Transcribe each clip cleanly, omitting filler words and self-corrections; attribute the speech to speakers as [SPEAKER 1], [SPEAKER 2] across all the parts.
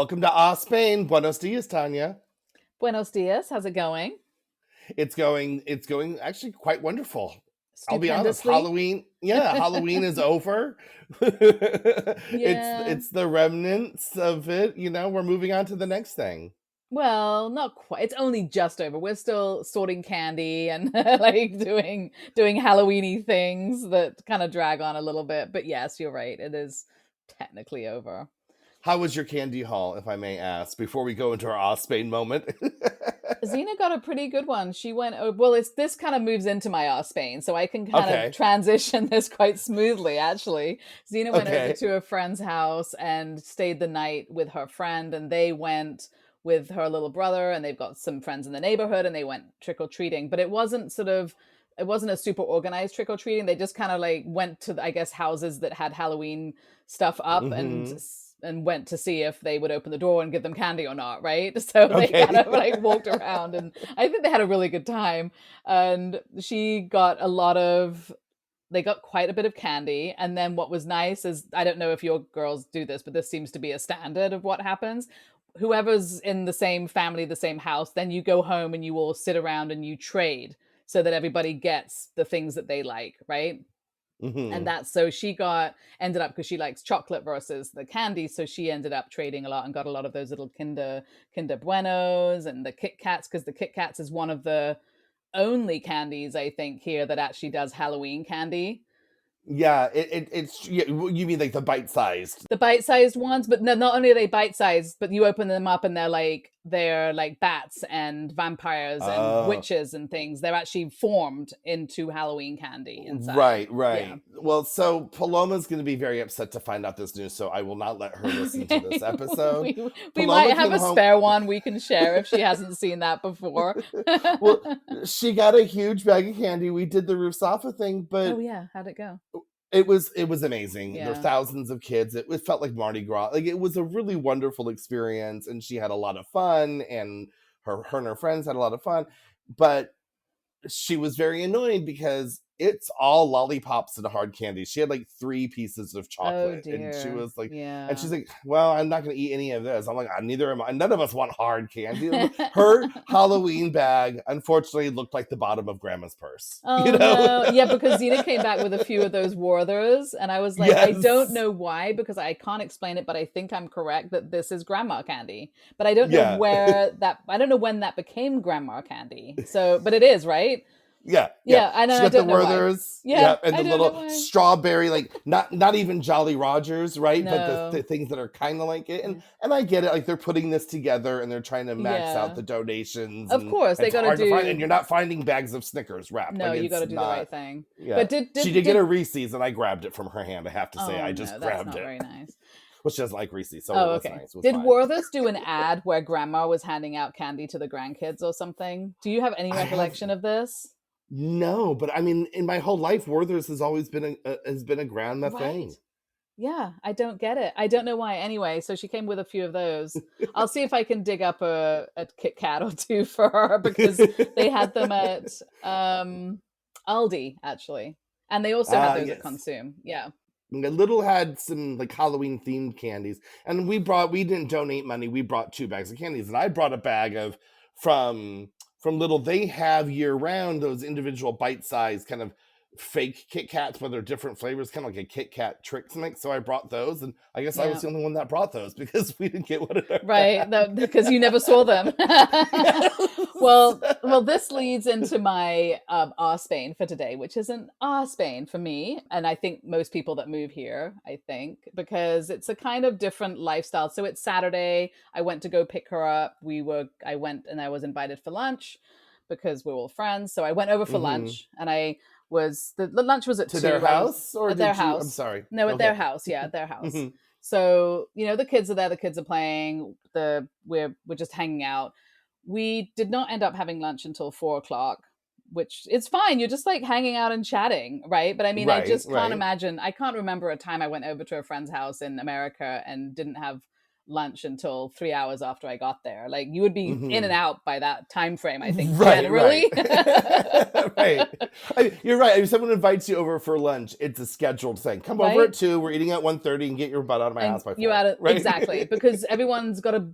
[SPEAKER 1] Welcome to Spain. Buenos dias, Tanya.
[SPEAKER 2] Buenos dias. How's it going?
[SPEAKER 1] It's going actually quite wonderful. I'll be honest.
[SPEAKER 2] Stupendously.
[SPEAKER 1] Halloween is over. it's
[SPEAKER 2] Yeah.
[SPEAKER 1] it's the remnants of it. We're moving on to the next thing.
[SPEAKER 2] Well, not quite. It's only just over. We're still sorting candy and like doing Halloweeny things that kind of drag on a little bit. But yes, you're right. It is technically over.
[SPEAKER 1] How was your candy haul, if I may ask, before we go into our Spain moment?
[SPEAKER 2] Zena got a pretty good one. She went, oh, well, it's this kind of moves into my Spain, so I can kind of
[SPEAKER 1] Okay.
[SPEAKER 2] transition this quite smoothly, actually. Zena went over
[SPEAKER 1] Okay.
[SPEAKER 2] to a friend's house and stayed the night with her friend, and they went with her little brother, and they've got some friends in the neighborhood, and they went trick-or-treating. But it wasn't a super organized trick-or-treating. They just kind of like went to, I guess, houses that had Halloween stuff up
[SPEAKER 1] hmm
[SPEAKER 2] and went to see if they would open the door and give them candy or not, right? So they kind
[SPEAKER 1] Okay.
[SPEAKER 2] of like walked around, and I think they had a really good time. And she got they got quite a bit of candy. And then what was nice is, I don't know if your girls do this, but this seems to be a standard of what happens. Whoever's in the same family, the same house, then you go home and you all sit around and you trade so that everybody gets the things that they like, right? And
[SPEAKER 1] hmm
[SPEAKER 2] that's so she got ended up, because she likes chocolate versus the candy, so she ended up trading a lot and got a lot of those little Kinder Buenos and the Kit Kats, because the Kit Kats is one of the only candies I think here that actually does Halloween candy.
[SPEAKER 1] Yeah, it's you mean like the bite-sized.
[SPEAKER 2] The bite-sized ones, but no, not only are they bite-sized, but you open them up and they're like bats and vampires and
[SPEAKER 1] Oh.
[SPEAKER 2] witches and things. They're actually formed into Halloween candy inside.
[SPEAKER 1] Right,
[SPEAKER 2] Yeah.
[SPEAKER 1] right. Well, so Paloma's going to be very upset to find out this news, so I will not let her listen to this
[SPEAKER 2] Okay.
[SPEAKER 1] episode.
[SPEAKER 2] We
[SPEAKER 1] Paloma
[SPEAKER 2] might have
[SPEAKER 1] came
[SPEAKER 2] a
[SPEAKER 1] home.
[SPEAKER 2] spare one we can share if she hasn't seen that before.
[SPEAKER 1] Well, she got a huge bag of candy. We did the Rusafa thing,
[SPEAKER 2] Oh
[SPEAKER 1] but
[SPEAKER 2] yeah, how'd it go?
[SPEAKER 1] it was amazing. There were
[SPEAKER 2] Yeah.
[SPEAKER 1] thousands of kids. It felt like Mardi Gras. Like it was a really wonderful experience, and she had a lot of fun, and her and her friends had a lot of fun. But she was very annoyed because it's all lollipops and hard candy. She had like 3 pieces of
[SPEAKER 2] Oh
[SPEAKER 1] chocolate, and she
[SPEAKER 2] dear.
[SPEAKER 1] was like, and
[SPEAKER 2] Yeah.
[SPEAKER 1] she's like, "Well, I'm not going to eat any of this." I'm like, "Neither am I. None of us want hard candy." Her Halloween bag, unfortunately, looked like the bottom of Grandma's purse. You
[SPEAKER 2] Oh
[SPEAKER 1] know?
[SPEAKER 2] no. Yeah, because Zena came back with a few of those Werthers, and I was like, I don't
[SPEAKER 1] Yes.
[SPEAKER 2] know why, because I can't explain it, but I think I'm correct that this is grandma candy. But I don't know
[SPEAKER 1] Yeah.
[SPEAKER 2] where that I don't know when that became grandma candy. So, but it is, right?
[SPEAKER 1] Yeah, yeah.
[SPEAKER 2] Yeah, and
[SPEAKER 1] She
[SPEAKER 2] I
[SPEAKER 1] got the
[SPEAKER 2] don't know why.
[SPEAKER 1] Werthers,
[SPEAKER 2] Yeah,
[SPEAKER 1] yeah, and
[SPEAKER 2] I
[SPEAKER 1] the
[SPEAKER 2] don't know
[SPEAKER 1] little
[SPEAKER 2] why.
[SPEAKER 1] strawberry, like not even Jolly Rogers, right? But the
[SPEAKER 2] No.
[SPEAKER 1] things that are kind of like it, and
[SPEAKER 2] Yeah.
[SPEAKER 1] and I get it. Like they're putting this together and they're trying to max out
[SPEAKER 2] Yeah.
[SPEAKER 1] the donations,
[SPEAKER 2] Of
[SPEAKER 1] and
[SPEAKER 2] course, they
[SPEAKER 1] it's
[SPEAKER 2] got to
[SPEAKER 1] hard to find. And
[SPEAKER 2] do.
[SPEAKER 1] you're not finding bags of Snickers wrapped.
[SPEAKER 2] No,
[SPEAKER 1] Like
[SPEAKER 2] you got
[SPEAKER 1] it's
[SPEAKER 2] to do the
[SPEAKER 1] not.
[SPEAKER 2] right thing.
[SPEAKER 1] Yeah,
[SPEAKER 2] But did
[SPEAKER 1] she
[SPEAKER 2] did
[SPEAKER 1] did get a
[SPEAKER 2] did
[SPEAKER 1] Reese's, and I grabbed it from her hand. I have to say,
[SPEAKER 2] Oh
[SPEAKER 1] I just
[SPEAKER 2] no, that's
[SPEAKER 1] grabbed
[SPEAKER 2] not
[SPEAKER 1] it.
[SPEAKER 2] very nice.
[SPEAKER 1] Well, she doesn't like Reese's, so it
[SPEAKER 2] Oh,
[SPEAKER 1] was
[SPEAKER 2] okay.
[SPEAKER 1] nice. It was
[SPEAKER 2] Did
[SPEAKER 1] fine.
[SPEAKER 2] Werther's do an ad where grandma was handing out candy to the grandkids or something? Do you have any
[SPEAKER 1] I have
[SPEAKER 2] recollection of this?
[SPEAKER 1] no, but I mean, in my whole life, Werther's has always been a grandma
[SPEAKER 2] Right.
[SPEAKER 1] thing.
[SPEAKER 2] Yeah, I don't get it. I don't know why. Anyway, so she came with a few of those. I'll see if I can dig up a Kit Kat or two for her, because they had them at Aldi actually, and they also had
[SPEAKER 1] Ah,
[SPEAKER 2] those at
[SPEAKER 1] yes.
[SPEAKER 2] Consume. Yeah.
[SPEAKER 1] And the Little had some like Halloween themed candies, and we didn't donate money. We brought 2 bags of candies, and I brought a bag of from from Little. They have year round those individual bite sized kind of fake Kit Kats, but they're different flavors, kind of like a Kit Kat Trix mix. So I brought those, and I guess I was
[SPEAKER 2] Yeah.
[SPEAKER 1] the only one that brought those because we didn't get one in our
[SPEAKER 2] Right,
[SPEAKER 1] bag.
[SPEAKER 2] because you never saw them.
[SPEAKER 1] Yes.
[SPEAKER 2] Well, this leads into my R Spain for today, which is an R Spain for me, and I think most people that move here, I think, because it's a kind of different lifestyle. So it's Saturday. I went to go pick her up. I went and I was invited for lunch because we're all friends. So I went over for
[SPEAKER 1] hmm
[SPEAKER 2] lunch, and the lunch was at
[SPEAKER 1] To their
[SPEAKER 2] 2. I was
[SPEAKER 1] house, or
[SPEAKER 2] at their
[SPEAKER 1] did you? I'm
[SPEAKER 2] house.
[SPEAKER 1] sorry.
[SPEAKER 2] No, at their
[SPEAKER 1] Okay.
[SPEAKER 2] house. Yeah, at their house.
[SPEAKER 1] hmm
[SPEAKER 2] So, the kids are there, the kids are playing, we're just hanging out. We did not end up having lunch until 4 o'clock, which it's fine. You're just like hanging out and chatting, right? But I mean, I
[SPEAKER 1] Right,
[SPEAKER 2] just can't
[SPEAKER 1] right.
[SPEAKER 2] imagine. I can't remember a time I went over to a friend's house in America and didn't have lunch until 3 hours after I got there. Like you would be in and
[SPEAKER 1] Mhm.
[SPEAKER 2] out by that time frame, I think,
[SPEAKER 1] Right, right.
[SPEAKER 2] generally.
[SPEAKER 1] Right. You're right. If someone invites you over for lunch, it's a scheduled thing. Come over at
[SPEAKER 2] Right?
[SPEAKER 1] 2, we're eating at 1:30, and get your butt out of my
[SPEAKER 2] And
[SPEAKER 1] house by
[SPEAKER 2] you
[SPEAKER 1] 4,
[SPEAKER 2] add it
[SPEAKER 1] right?
[SPEAKER 2] exactly because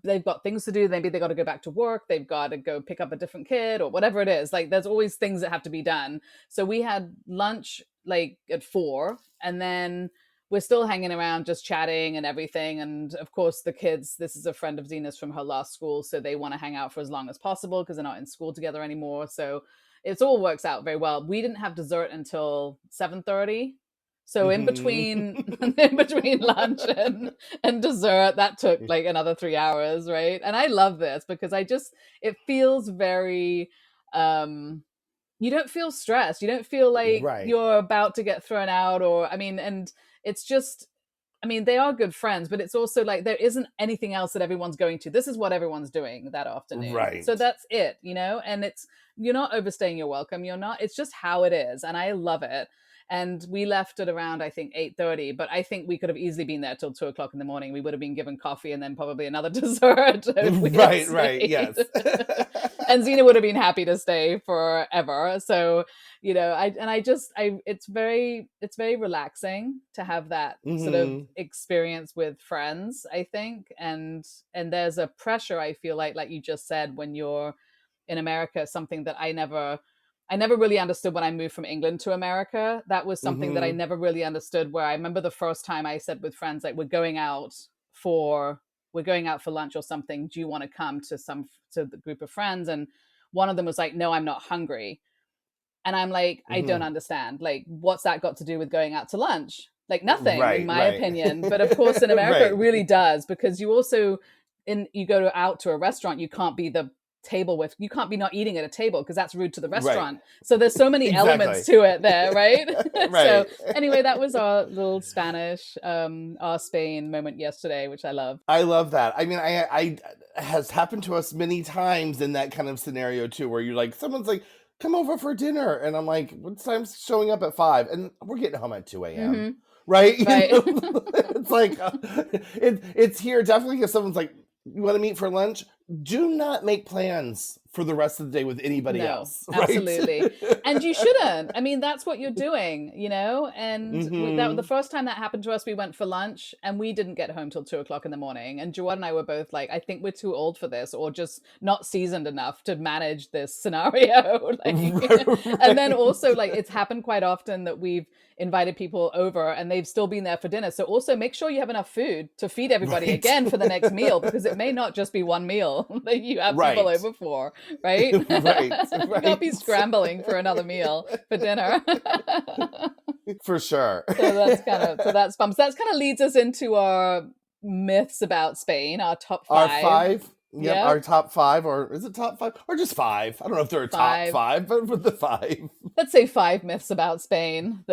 [SPEAKER 2] they've got things to do. Maybe they got to go back to work. They've got to go pick up a different kid or whatever it is. Like there's always things that have to be done. So we had lunch like at 4, and then we're still hanging around, just chatting and everything. And of course, the kids. This is a friend of Zena's from her last school, so they want to hang out for as long as possible because they're not in school together anymore. So it all works out very well. We didn't have dessert until 7:30, so in
[SPEAKER 1] Mhm.
[SPEAKER 2] between in between lunch and dessert, that took like another 3 hours, right? And I love this because it feels very you don't feel stressed. You don't feel like
[SPEAKER 1] Right.
[SPEAKER 2] you're about to get thrown out or I mean, and it's just I mean, they are good friends, but it's also like there isn't anything else that everyone's going to. This is what everyone's doing that afternoon. So
[SPEAKER 1] Right.
[SPEAKER 2] that's it, you know? And it's you're not overstaying your welcome. You're not it's just how it is. And I love it. And we left at around I think 8:30, but I think we could have easily been there till 2 o'clock in the morning. We would have been given coffee and then probably another dessert if we had
[SPEAKER 1] Right, right,
[SPEAKER 2] stayed.
[SPEAKER 1] yes.
[SPEAKER 2] And Zena would have been happy to stay forever. So I just I it's very relaxing to have that sort of
[SPEAKER 1] Mhm.
[SPEAKER 2] experience with friends, I think. And there's a pressure I feel like you just said when you're in America, something that I never really understood when I moved from England to America. That was something that I
[SPEAKER 1] Mhm.
[SPEAKER 2] never really understood where I remember the first time I said with friends like we're going out for lunch or something. Do you want to come to the group of friends? And one of them was like, no, I'm not hungry. And I'm like, I don't
[SPEAKER 1] Mhm.
[SPEAKER 2] understand. Like, what's that got to do with going out to lunch? Like nothing, in
[SPEAKER 1] Right,
[SPEAKER 2] my
[SPEAKER 1] right.
[SPEAKER 2] opinion. But of course, in America, it
[SPEAKER 1] Right.
[SPEAKER 2] really does because you also you go out to a restaurant, you can't be not eating at a table because that's rude to the
[SPEAKER 1] Right.
[SPEAKER 2] restaurant. So there's so many elements
[SPEAKER 1] Exactly.
[SPEAKER 2] to it there, right? So
[SPEAKER 1] Right.
[SPEAKER 2] anyway, that was our little Spanish, our Spain moment yesterday, which I love.
[SPEAKER 1] I love that. I mean, I has happened to us many times in that kind of scenario too, where you're like, someone's like, "Come over for dinner," and I'm like, "What time's showing up at 5?" And we're getting home at 2 a.m.
[SPEAKER 2] Hmm.
[SPEAKER 1] Right?
[SPEAKER 2] Right.
[SPEAKER 1] It's like it's here definitely. If someone's like, "You want to meet for lunch?" Do not make plans for the rest of the day with anybody
[SPEAKER 2] No,
[SPEAKER 1] else, right?
[SPEAKER 2] absolutely. And you shouldn't. I mean, that's what you're doing, you know? And the
[SPEAKER 1] Hmm.
[SPEAKER 2] first time that happened to us, we went for lunch and we didn't get home till 2 o'clock in the morning. And Joanne and I were both like, I think we're too old for this or just not seasoned enough to manage this scenario. Like, and then
[SPEAKER 1] Right.
[SPEAKER 2] also, like, it's happened quite often that we've invited people over and they've still been there for dinner. So also make sure you have enough food to feed everybody
[SPEAKER 1] Right.
[SPEAKER 2] again for the next meal because it may not just be one meal that you have people
[SPEAKER 1] Right.
[SPEAKER 2] over for, right?
[SPEAKER 1] Right.
[SPEAKER 2] You can't
[SPEAKER 1] Right.
[SPEAKER 2] be scrambling for another meal for dinner.
[SPEAKER 1] For sure.
[SPEAKER 2] So that's fun. So that kind of leads us into our myths about Spain, our top
[SPEAKER 1] Our
[SPEAKER 2] five.
[SPEAKER 1] 5, yep,
[SPEAKER 2] Yep,
[SPEAKER 1] our top 5, or is it top 5? Or just 5? I don't know if they're a top
[SPEAKER 2] five.
[SPEAKER 1] 5, but with the 5.
[SPEAKER 2] Let's say five myths about Spain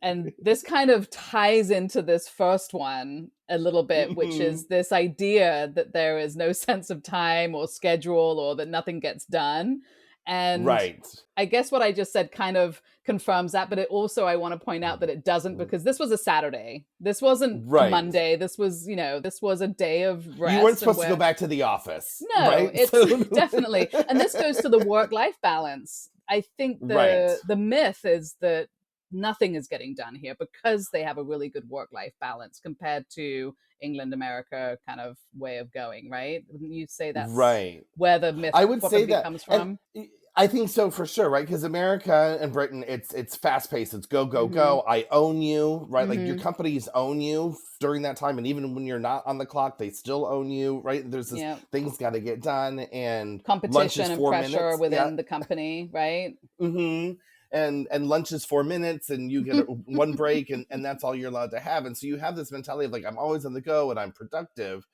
[SPEAKER 2] and this kind of ties into this first one a little bit, which
[SPEAKER 1] Mhm.
[SPEAKER 2] is this idea that there is no sense of time or schedule or that nothing gets done. And
[SPEAKER 1] Right.
[SPEAKER 2] I guess what I just said kind of confirms that, but it also I want to point out that it doesn't because this was a Saturday. This wasn't a
[SPEAKER 1] Right.
[SPEAKER 2] Monday. This was a day of
[SPEAKER 1] You weren't
[SPEAKER 2] rest and
[SPEAKER 1] supposed to go
[SPEAKER 2] where
[SPEAKER 1] back to the office,
[SPEAKER 2] no,
[SPEAKER 1] right?
[SPEAKER 2] it's
[SPEAKER 1] So
[SPEAKER 2] definitely, and this goes to the work-life balance. I think
[SPEAKER 1] Right.
[SPEAKER 2] the myth is that nothing is getting done here because they have a really good work-life balance compared to England, America kind of way of going, right? Wouldn't you say that's
[SPEAKER 1] Right.
[SPEAKER 2] where the myth
[SPEAKER 1] I would say
[SPEAKER 2] probably
[SPEAKER 1] that,
[SPEAKER 2] comes
[SPEAKER 1] and
[SPEAKER 2] from?
[SPEAKER 1] I think so for sure, right? Because America and Britain, it's fast paced. It's go go
[SPEAKER 2] Mm-hmm.
[SPEAKER 1] go. I own you, right? Like your
[SPEAKER 2] Mm-hmm.
[SPEAKER 1] companies own you during that time, and even when you're not on the clock, they still own you, right? There's this
[SPEAKER 2] Yeah.
[SPEAKER 1] things got to get done, and lunch is
[SPEAKER 2] Competition and
[SPEAKER 1] 4 minutes.
[SPEAKER 2] pressure
[SPEAKER 1] Yeah.
[SPEAKER 2] within the company, right?
[SPEAKER 1] Hmm. And lunch is 4 minutes, and you get one break, and that's all you're allowed to have. And so you have this mentality of like I'm always on the go and I'm productive.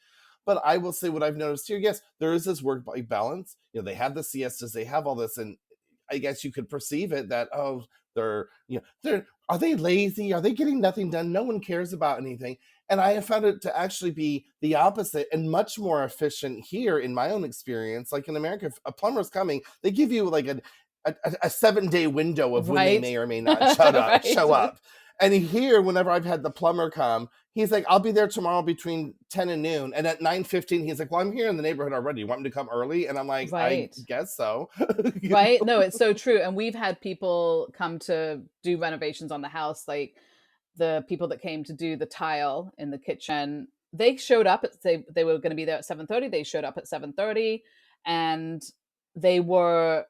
[SPEAKER 1] But I will say what I've noticed here. Yes, there is this work-life balance. They have the siestas, they have all this, and I guess you could perceive it that they're are they lazy? Are they getting nothing done? No one cares about anything. And I have found it to actually be the opposite and much more efficient here in my own experience. Like in America, if a plumber's coming, they give you like a 7-day window of when they
[SPEAKER 2] Right.
[SPEAKER 1] may or may not show up.
[SPEAKER 2] Right.
[SPEAKER 1] Show up. And here, whenever I've had the plumber come, he's like, I'll be there tomorrow between 10 and noon. And at 9:15, he's like, well, I'm here in the neighborhood already. You want me to come early? And I'm like, I
[SPEAKER 2] Right.
[SPEAKER 1] guess so. You
[SPEAKER 2] Right.
[SPEAKER 1] know?
[SPEAKER 2] No, it's so true. And we've had people come to do renovations on the house, like the people that came to do the tile in the kitchen. They showed up at they were going to be there at 7:30. They showed up at 7:30 and they were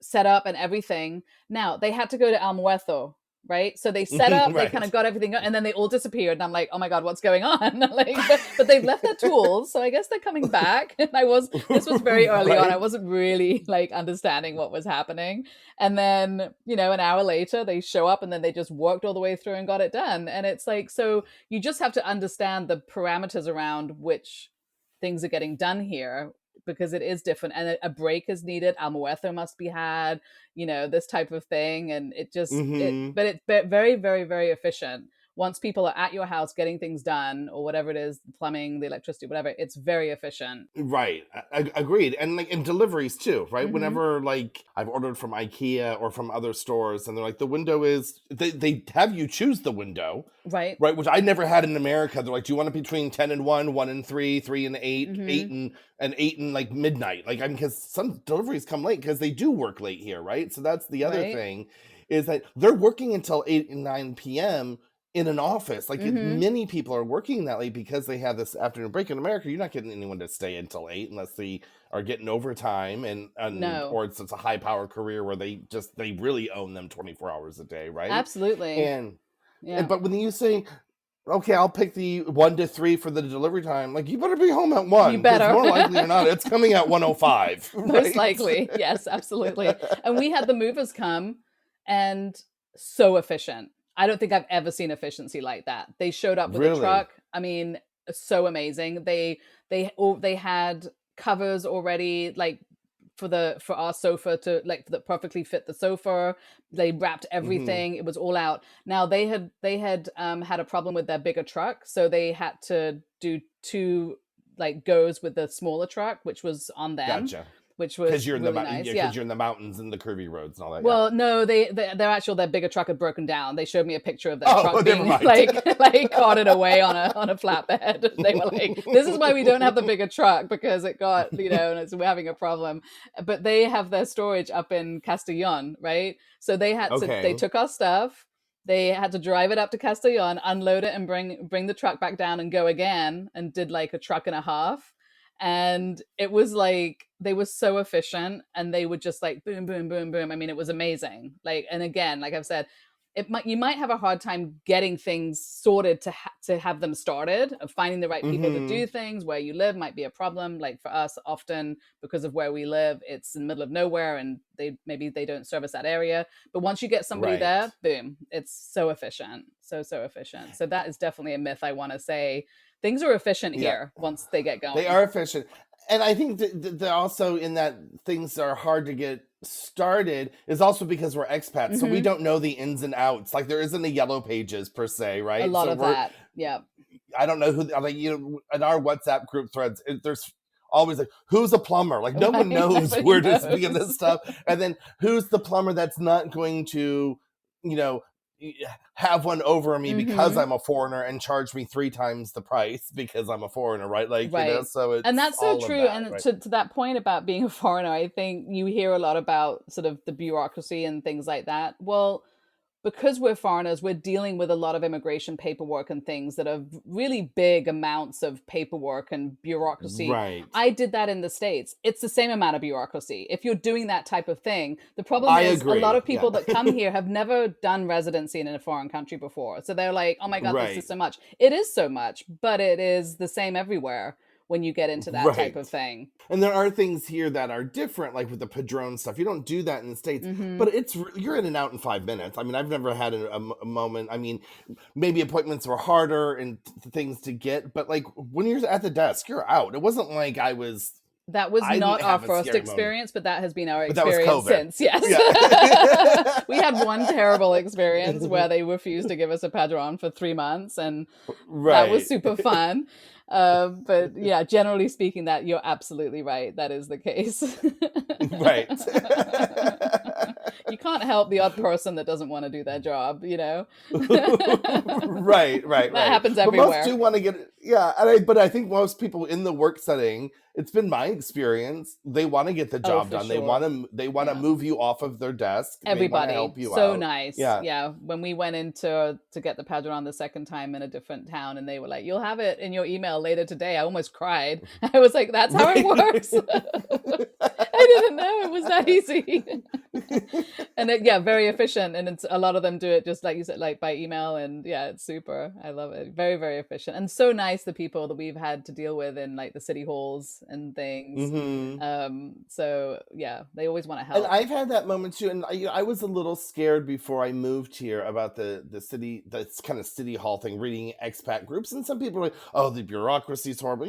[SPEAKER 2] set up and everything. Now they had to go to Almuerzo, right? So they set up, they kind of
[SPEAKER 1] Right.
[SPEAKER 2] got everything, and then they all disappeared. And I'm like, oh my god, what's going on? Like, but they've left their tools, so I guess they're coming back. And this was very early on. I
[SPEAKER 1] Right.
[SPEAKER 2] wasn't really like understanding what was happening. And then an hour later, they show up, and then they just worked all the way through and got it done. And it's like, so you just have to understand the parameters around which things are getting done here because it is different and a break is needed. Almuerzo must be had, this type of thing. And
[SPEAKER 1] Hmm.
[SPEAKER 2] but it's very, very, very efficient. Once people are at your house getting things done or whatever it is, the plumbing, the electricity, whatever, it's very efficient.
[SPEAKER 1] Right. Agreed. And like in deliveries too, right?
[SPEAKER 2] Hmm.
[SPEAKER 1] Whenever like I've ordered from IKEA or from other stores and they're like, the window is, they have you choose the window,
[SPEAKER 2] Right.
[SPEAKER 1] right? Which I never had in America. They're like, do you want it between 10 and 1, 1 and 3, 3 and 8, 8
[SPEAKER 2] Hmm.
[SPEAKER 1] and 8 and like midnight? Like, I mean, because some deliveries come late because they do work late here, right? So that's the other
[SPEAKER 2] Right.
[SPEAKER 1] thing is that they're working until 8 and 9 p.m. in an office. Like,
[SPEAKER 2] Hmm.
[SPEAKER 1] many people are working that late because they have this afternoon break. In America, you're not getting anyone to stay until 8 unless they are getting overtime and
[SPEAKER 2] No,
[SPEAKER 1] or it's a high power career where they really own them 24 hours a day, right?
[SPEAKER 2] absolutely.
[SPEAKER 1] And
[SPEAKER 2] Yeah.
[SPEAKER 1] but when you say, okay, I'll pick the 1 to 3 for the delivery time, like, you better be home at
[SPEAKER 2] You
[SPEAKER 1] 1 because
[SPEAKER 2] better.
[SPEAKER 1] more likely or not, it's coming at 1:05,
[SPEAKER 2] Most
[SPEAKER 1] right?
[SPEAKER 2] likely. Yes, absolutely. And we had the movers come and so efficient. I don't think I've ever seen efficiency like that. They showed up with a
[SPEAKER 1] Really?
[SPEAKER 2] truck. I mean, so amazing. They had covers already like for our sofa to like that perfectly fit the sofa. They wrapped
[SPEAKER 1] Hmm.
[SPEAKER 2] everything. It was all out. Now they had had a problem with their bigger truck, so they had to do two like goes with the smaller truck, which was on them,
[SPEAKER 1] Gotcha.
[SPEAKER 2] which
[SPEAKER 1] Because
[SPEAKER 2] was
[SPEAKER 1] you're in the
[SPEAKER 2] really nice.
[SPEAKER 1] yeah,
[SPEAKER 2] Yeah.
[SPEAKER 1] because you're in the mountains and the curvy roads and all that. Yeah.
[SPEAKER 2] Well, no, their bigger truck had broken down. They showed me a picture of their
[SPEAKER 1] Oh,
[SPEAKER 2] truck
[SPEAKER 1] never
[SPEAKER 2] being
[SPEAKER 1] mind.
[SPEAKER 2] like carted away on a flatbed. They were like, "This is why we don't have the bigger truck because it got and we're having a problem." But they have their storage up in Castellon, right? So they
[SPEAKER 1] Okay.
[SPEAKER 2] took our stuff. They had to drive it up to Castellon, unload it, and bring the truck back down and go again, and did like a truck and a half. And it was like they were so efficient and they would just like boom boom boom boom. I mean, it was amazing. Like, and again, like I've said, you might have a hard time getting things sorted to have them started, of finding the right people to
[SPEAKER 1] Hmm.
[SPEAKER 2] do things. Where you live might be a problem. Like for us, often because of where we live, it's in the middle of nowhere and they don't service that area. But once you get somebody
[SPEAKER 1] Right.
[SPEAKER 2] there, boom, it's so efficient, so efficient. So that is definitely a myth. I want to say things are efficient
[SPEAKER 1] Yeah.
[SPEAKER 2] here once they get
[SPEAKER 1] They
[SPEAKER 2] going.
[SPEAKER 1] are efficient. And I think that they're also in that things are hard to get started is also because we're expats. So we
[SPEAKER 2] Hmm.
[SPEAKER 1] don't know the ins and outs. Like, there isn't a yellow pages per se,
[SPEAKER 2] A
[SPEAKER 1] right?
[SPEAKER 2] lot
[SPEAKER 1] So
[SPEAKER 2] of
[SPEAKER 1] we're,
[SPEAKER 2] that. Yeah.
[SPEAKER 1] I don't know who, like, in our WhatsApp group threads, there's always like, who's a plumber? Like, no one
[SPEAKER 2] Right.
[SPEAKER 1] knows
[SPEAKER 2] Nobody
[SPEAKER 1] where to begin
[SPEAKER 2] knows.
[SPEAKER 1] this stuff. And then who's the plumber that's not going to, you know, have one over me because
[SPEAKER 2] Hmm.
[SPEAKER 1] I'm a foreigner and charge me 3 times the price because I'm a foreigner, right? Like,
[SPEAKER 2] Right.
[SPEAKER 1] so
[SPEAKER 2] And
[SPEAKER 1] it's
[SPEAKER 2] that's so
[SPEAKER 1] all of
[SPEAKER 2] true.
[SPEAKER 1] that,
[SPEAKER 2] And
[SPEAKER 1] right?
[SPEAKER 2] to that point about being a foreigner, I think you hear a lot about sort of the bureaucracy and things like that. Well, because we're foreigners, we're dealing with a lot of immigration paperwork and things that are really big amounts of paperwork and bureaucracy.
[SPEAKER 1] Right.
[SPEAKER 2] I did that in the States. It's the same amount of bureaucracy. If you're doing that type of thing, the problem
[SPEAKER 1] I
[SPEAKER 2] is a lot
[SPEAKER 1] agree.
[SPEAKER 2] of
[SPEAKER 1] Yeah.
[SPEAKER 2] people that come here have never done residency in a foreign country before. So they're like, oh my God, this is
[SPEAKER 1] Right.
[SPEAKER 2] so much. It is so much, but it is the same everywhere when you get into that type
[SPEAKER 1] Right.
[SPEAKER 2] of thing.
[SPEAKER 1] And there are things here that are different, like with the Padron stuff. You don't do that in the States,
[SPEAKER 2] Hmm.
[SPEAKER 1] but you're in and out in 5 minutes. I mean, I've never had a moment. I mean, maybe appointments were harder and things to get, but like when you're at the desk, you're out. It wasn't like
[SPEAKER 2] That was
[SPEAKER 1] I didn't
[SPEAKER 2] not our
[SPEAKER 1] have a
[SPEAKER 2] first
[SPEAKER 1] scary moment,
[SPEAKER 2] experience, but that has been our
[SPEAKER 1] but that was
[SPEAKER 2] experience
[SPEAKER 1] COVID.
[SPEAKER 2] since. Yes.
[SPEAKER 1] Yeah.
[SPEAKER 2] We had one terrible experience where they refused to give us a padron for 3 months, and that was
[SPEAKER 1] Right.
[SPEAKER 2] super fun. But yeah, generally speaking, that you're absolutely right. That is the case.
[SPEAKER 1] Right.
[SPEAKER 2] You can't can't help the odd person that doesn't want to do their job, you know?
[SPEAKER 1] Right, right,
[SPEAKER 2] That
[SPEAKER 1] right.
[SPEAKER 2] happens
[SPEAKER 1] But most do
[SPEAKER 2] everywhere.
[SPEAKER 1] want to get, yeah. But I think most people in the work setting, it's been my experience, they want to get the
[SPEAKER 2] Oh,
[SPEAKER 1] job
[SPEAKER 2] for
[SPEAKER 1] done.
[SPEAKER 2] sure.
[SPEAKER 1] They want to
[SPEAKER 2] Yeah.
[SPEAKER 1] move you off of their desk. They want to
[SPEAKER 2] Everybody,
[SPEAKER 1] help you
[SPEAKER 2] so
[SPEAKER 1] out.
[SPEAKER 2] nice.
[SPEAKER 1] Yeah.
[SPEAKER 2] Yeah, when we went into to get the padron the second time in a different town, and they were like, "You'll have it in your email later today." I almost cried. I was like, "That's how it
[SPEAKER 1] Right.
[SPEAKER 2] works." I didn't know it was that easy. And it, yeah, very efficient, and it's a lot of them do it just like you said, like by email, and yeah, it's super. I love it. Very, very efficient, and so nice, the people that we've had to deal with in like the city halls and things.
[SPEAKER 1] Hmm.
[SPEAKER 2] So yeah, they always want to
[SPEAKER 1] And
[SPEAKER 2] help.
[SPEAKER 1] I've had that moment too. And I was a little scared before I moved here about the city, that's kind of city hall thing, reading expat groups. And some people are like, oh, the bureaucracy is horrible.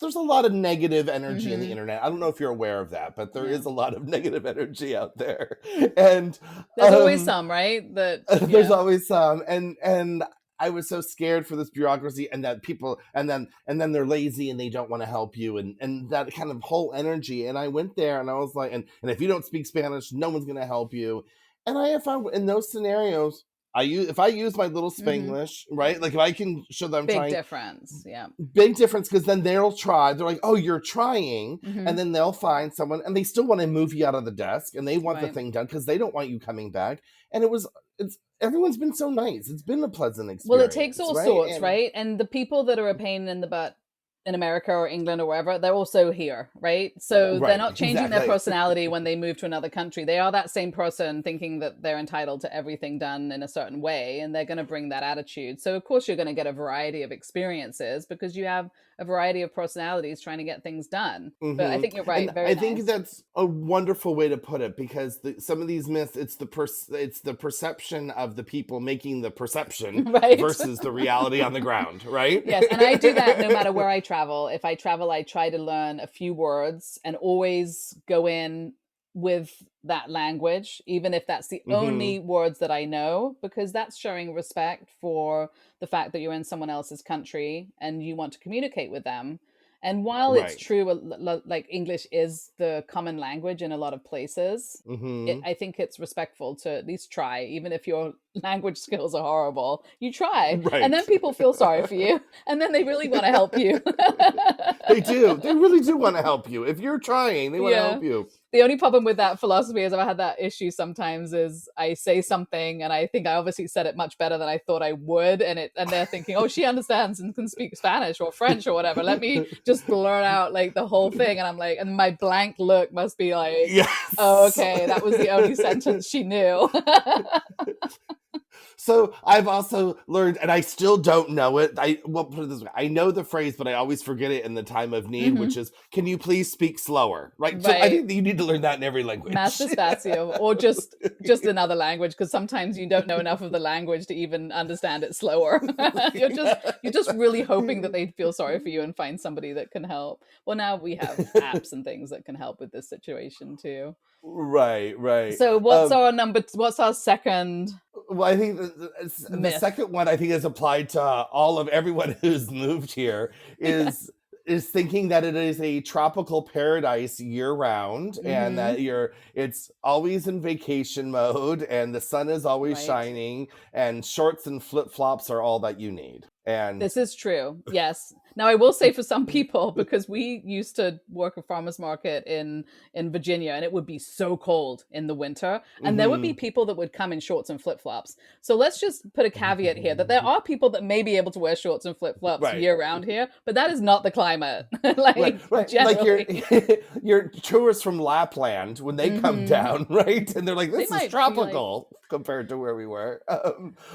[SPEAKER 1] There's a lot of negative energy in the
[SPEAKER 2] Hmm.
[SPEAKER 1] internet. I don't know if you're aware of that, but there
[SPEAKER 2] Yeah.
[SPEAKER 1] is a lot of negative energy out there. And
[SPEAKER 2] There's always
[SPEAKER 1] um,
[SPEAKER 2] some, right? That
[SPEAKER 1] there's
[SPEAKER 2] yeah.
[SPEAKER 1] always some. And I was so scared for this bureaucracy, and that people, and then they're lazy and they don't want to help you, and that kind of whole energy. And I went there and I was like, and if you don't speak Spanish, no one's gonna help you. And I have found in those scenarios, if I use my little
[SPEAKER 2] Hmm.
[SPEAKER 1] Spanglish, right? Like if I can show that I'm
[SPEAKER 2] Big
[SPEAKER 1] trying,
[SPEAKER 2] difference. Yeah.
[SPEAKER 1] big difference, because then they'll try. They're like, oh, you're trying. And
[SPEAKER 2] Hmm.
[SPEAKER 1] then they'll find someone, and they still want to move you out of the desk, and they want the
[SPEAKER 2] Right.
[SPEAKER 1] thing done because they don't want you coming back. And it's everyone's been so nice. It's been a pleasant
[SPEAKER 2] Well, it takes
[SPEAKER 1] experience,
[SPEAKER 2] all
[SPEAKER 1] right?
[SPEAKER 2] sorts,
[SPEAKER 1] And
[SPEAKER 2] right? And the people that are a pain in the butt in America or England or wherever, they're also here, right? So they're
[SPEAKER 1] right,
[SPEAKER 2] not changing their
[SPEAKER 1] exactly.
[SPEAKER 2] personality when they move to another country. They are that same person thinking that they're entitled to everything done in a certain way, and they're going to bring that attitude. So, of course, you're going to get a variety of experiences because you have a variety of personalities trying to get things done. But I
[SPEAKER 1] Hmm.
[SPEAKER 2] think you're right.
[SPEAKER 1] And
[SPEAKER 2] Very
[SPEAKER 1] I think
[SPEAKER 2] nice.
[SPEAKER 1] that's a wonderful way to put it, because some of these myths, it's the perception of the people making the perception
[SPEAKER 2] Right.
[SPEAKER 1] versus the reality on the ground, right?
[SPEAKER 2] Yes, and I do that no matter where I travel. If I travel, I try to learn a few words and always go in with that language, even if that's the
[SPEAKER 1] Hmm.
[SPEAKER 2] only words that I know, because that's showing respect for the fact that you're in someone else's country and you want to communicate with them. And while it's
[SPEAKER 1] Right.
[SPEAKER 2] true, like English is the common language in a lot of places,
[SPEAKER 1] Hmm.
[SPEAKER 2] I think it's respectful to at least try, even if your language skills are horrible. You try, and then
[SPEAKER 1] Right.
[SPEAKER 2] people feel sorry for you, and then they really want to help you.
[SPEAKER 1] They do. They really do want to help you. If you're trying, they want to
[SPEAKER 2] Yeah.
[SPEAKER 1] help you.
[SPEAKER 2] The only problem with that philosophy is I've had that issue sometimes is I say something and I think I obviously said it much better than I thought I would, and they're thinking, "Oh, she understands and can speak Spanish or French or whatever. Let me just blurt out like the whole thing." And I'm like, and my blank look must be like, "Oh,
[SPEAKER 1] Yes.
[SPEAKER 2] okay, that was the only sentence she knew."
[SPEAKER 1] So I've also learned, and I still don't know it. I Well, put it this way: I know the phrase, but I always forget it in the time of need, which
[SPEAKER 2] Hmm.
[SPEAKER 1] is, "Can you please speak slower?" Right. So I
[SPEAKER 2] Right.
[SPEAKER 1] think that you need to learn that in every
[SPEAKER 2] Más
[SPEAKER 1] language.
[SPEAKER 2] despacio, or just another language, because sometimes you don't know enough of the language to even understand it slower. You're just really hoping that they'd feel sorry for you and find somebody that can help. Well, now we have apps and things that can help with this situation too.
[SPEAKER 1] Right. Right.
[SPEAKER 2] So what's our second
[SPEAKER 1] Well, I think the
[SPEAKER 2] myth?
[SPEAKER 1] second one, I think, is applied to all of everyone who's moved here,
[SPEAKER 2] Yeah.
[SPEAKER 1] is thinking that it is a tropical paradise year round, and
[SPEAKER 2] Hmm.
[SPEAKER 1] that it's always in vacation mode, and the sun is always
[SPEAKER 2] Right.
[SPEAKER 1] shining, and shorts and flip-flops are all that you need. And
[SPEAKER 2] This is true. Yes. Now I will say for some people, because we used to work a farmers market in Virginia, and it would be so cold in the winter, and there would be
[SPEAKER 1] mhm.
[SPEAKER 2] people that would come in shorts and flip-flops. So let's just put a caveat here that there are people that may be able to wear shorts and flip-flops
[SPEAKER 1] Right.
[SPEAKER 2] year round here, but that is not the climate.
[SPEAKER 1] Right,
[SPEAKER 2] Like
[SPEAKER 1] right. Like
[SPEAKER 2] generally.
[SPEAKER 1] your tourists from Lapland, when they come
[SPEAKER 2] Hmm.
[SPEAKER 1] down, right? And they're like,
[SPEAKER 2] They
[SPEAKER 1] "This is
[SPEAKER 2] might be like,
[SPEAKER 1] tropical compared to where we were."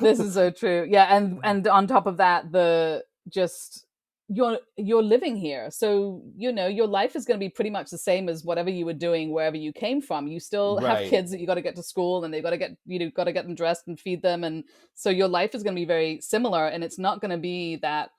[SPEAKER 2] this is so true. Yeah, and on top of that, the just you're living here. So, your life is going to be pretty much the same as whatever you were doing wherever you came from. You still have
[SPEAKER 1] Right.
[SPEAKER 2] kids that you got to get to school, and they've got to got to get them dressed and feed them, and so your life is going to be very similar, and it's not going to be that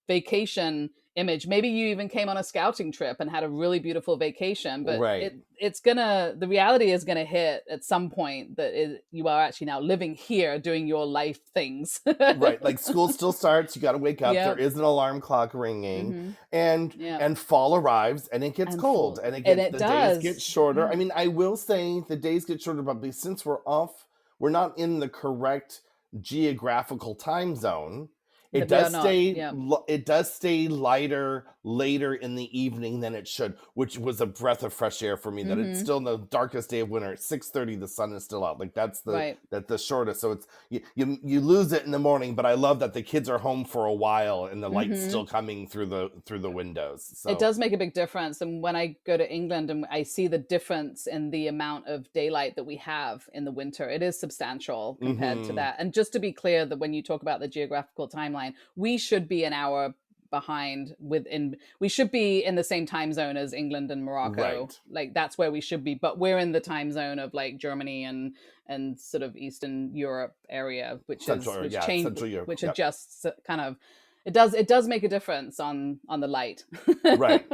[SPEAKER 2] vacation image. Maybe you even came on a scouting trip and had a really beautiful vacation, but
[SPEAKER 1] Right.
[SPEAKER 2] the reality is gonna hit at some point that you are actually now living here doing your life things.
[SPEAKER 1] Right, like school still starts, you got to wake up, there
[SPEAKER 2] Yep.
[SPEAKER 1] is an alarm clock ringing,
[SPEAKER 2] Mm-hmm.
[SPEAKER 1] and
[SPEAKER 2] Yep.
[SPEAKER 1] and fall arrives and it gets
[SPEAKER 2] And
[SPEAKER 1] cold
[SPEAKER 2] full,
[SPEAKER 1] and
[SPEAKER 2] and it
[SPEAKER 1] the days get
[SPEAKER 2] does.
[SPEAKER 1] shorter. I
[SPEAKER 2] Yeah.
[SPEAKER 1] mean, I will say the days get shorter, but since we're not in the correct geographical time zone,
[SPEAKER 2] That we are not. Yeah.
[SPEAKER 1] it does stay lighter later in the evening than it should, which was a breath of fresh air for me, that it's
[SPEAKER 2] Mm-hmm.
[SPEAKER 1] still the darkest day of winter at 6:30 the sun is still out. Like that's
[SPEAKER 2] Right.
[SPEAKER 1] the shortest. So it's you lose it in the morning, but I love that the kids are home for a while and the light's
[SPEAKER 2] Mm-hmm.
[SPEAKER 1] still coming through the windows.
[SPEAKER 2] It
[SPEAKER 1] So
[SPEAKER 2] does make a big difference. And when I go to England and I see the difference in the amount of daylight that we have in the winter, it is substantial compared to
[SPEAKER 1] mhm,
[SPEAKER 2] that. And just to be clear, that when you talk about the geographical timeline, we should be an hour behind within, we should be in the same time zone as England and Morocco.
[SPEAKER 1] right.
[SPEAKER 2] Like that's where we should be, but we're in the time zone of like Germany and sort of Eastern Europe area,
[SPEAKER 1] Central Europe.
[SPEAKER 2] which
[SPEAKER 1] Yep.
[SPEAKER 2] adjusts kind of, it does make a difference on the light.
[SPEAKER 1] Right.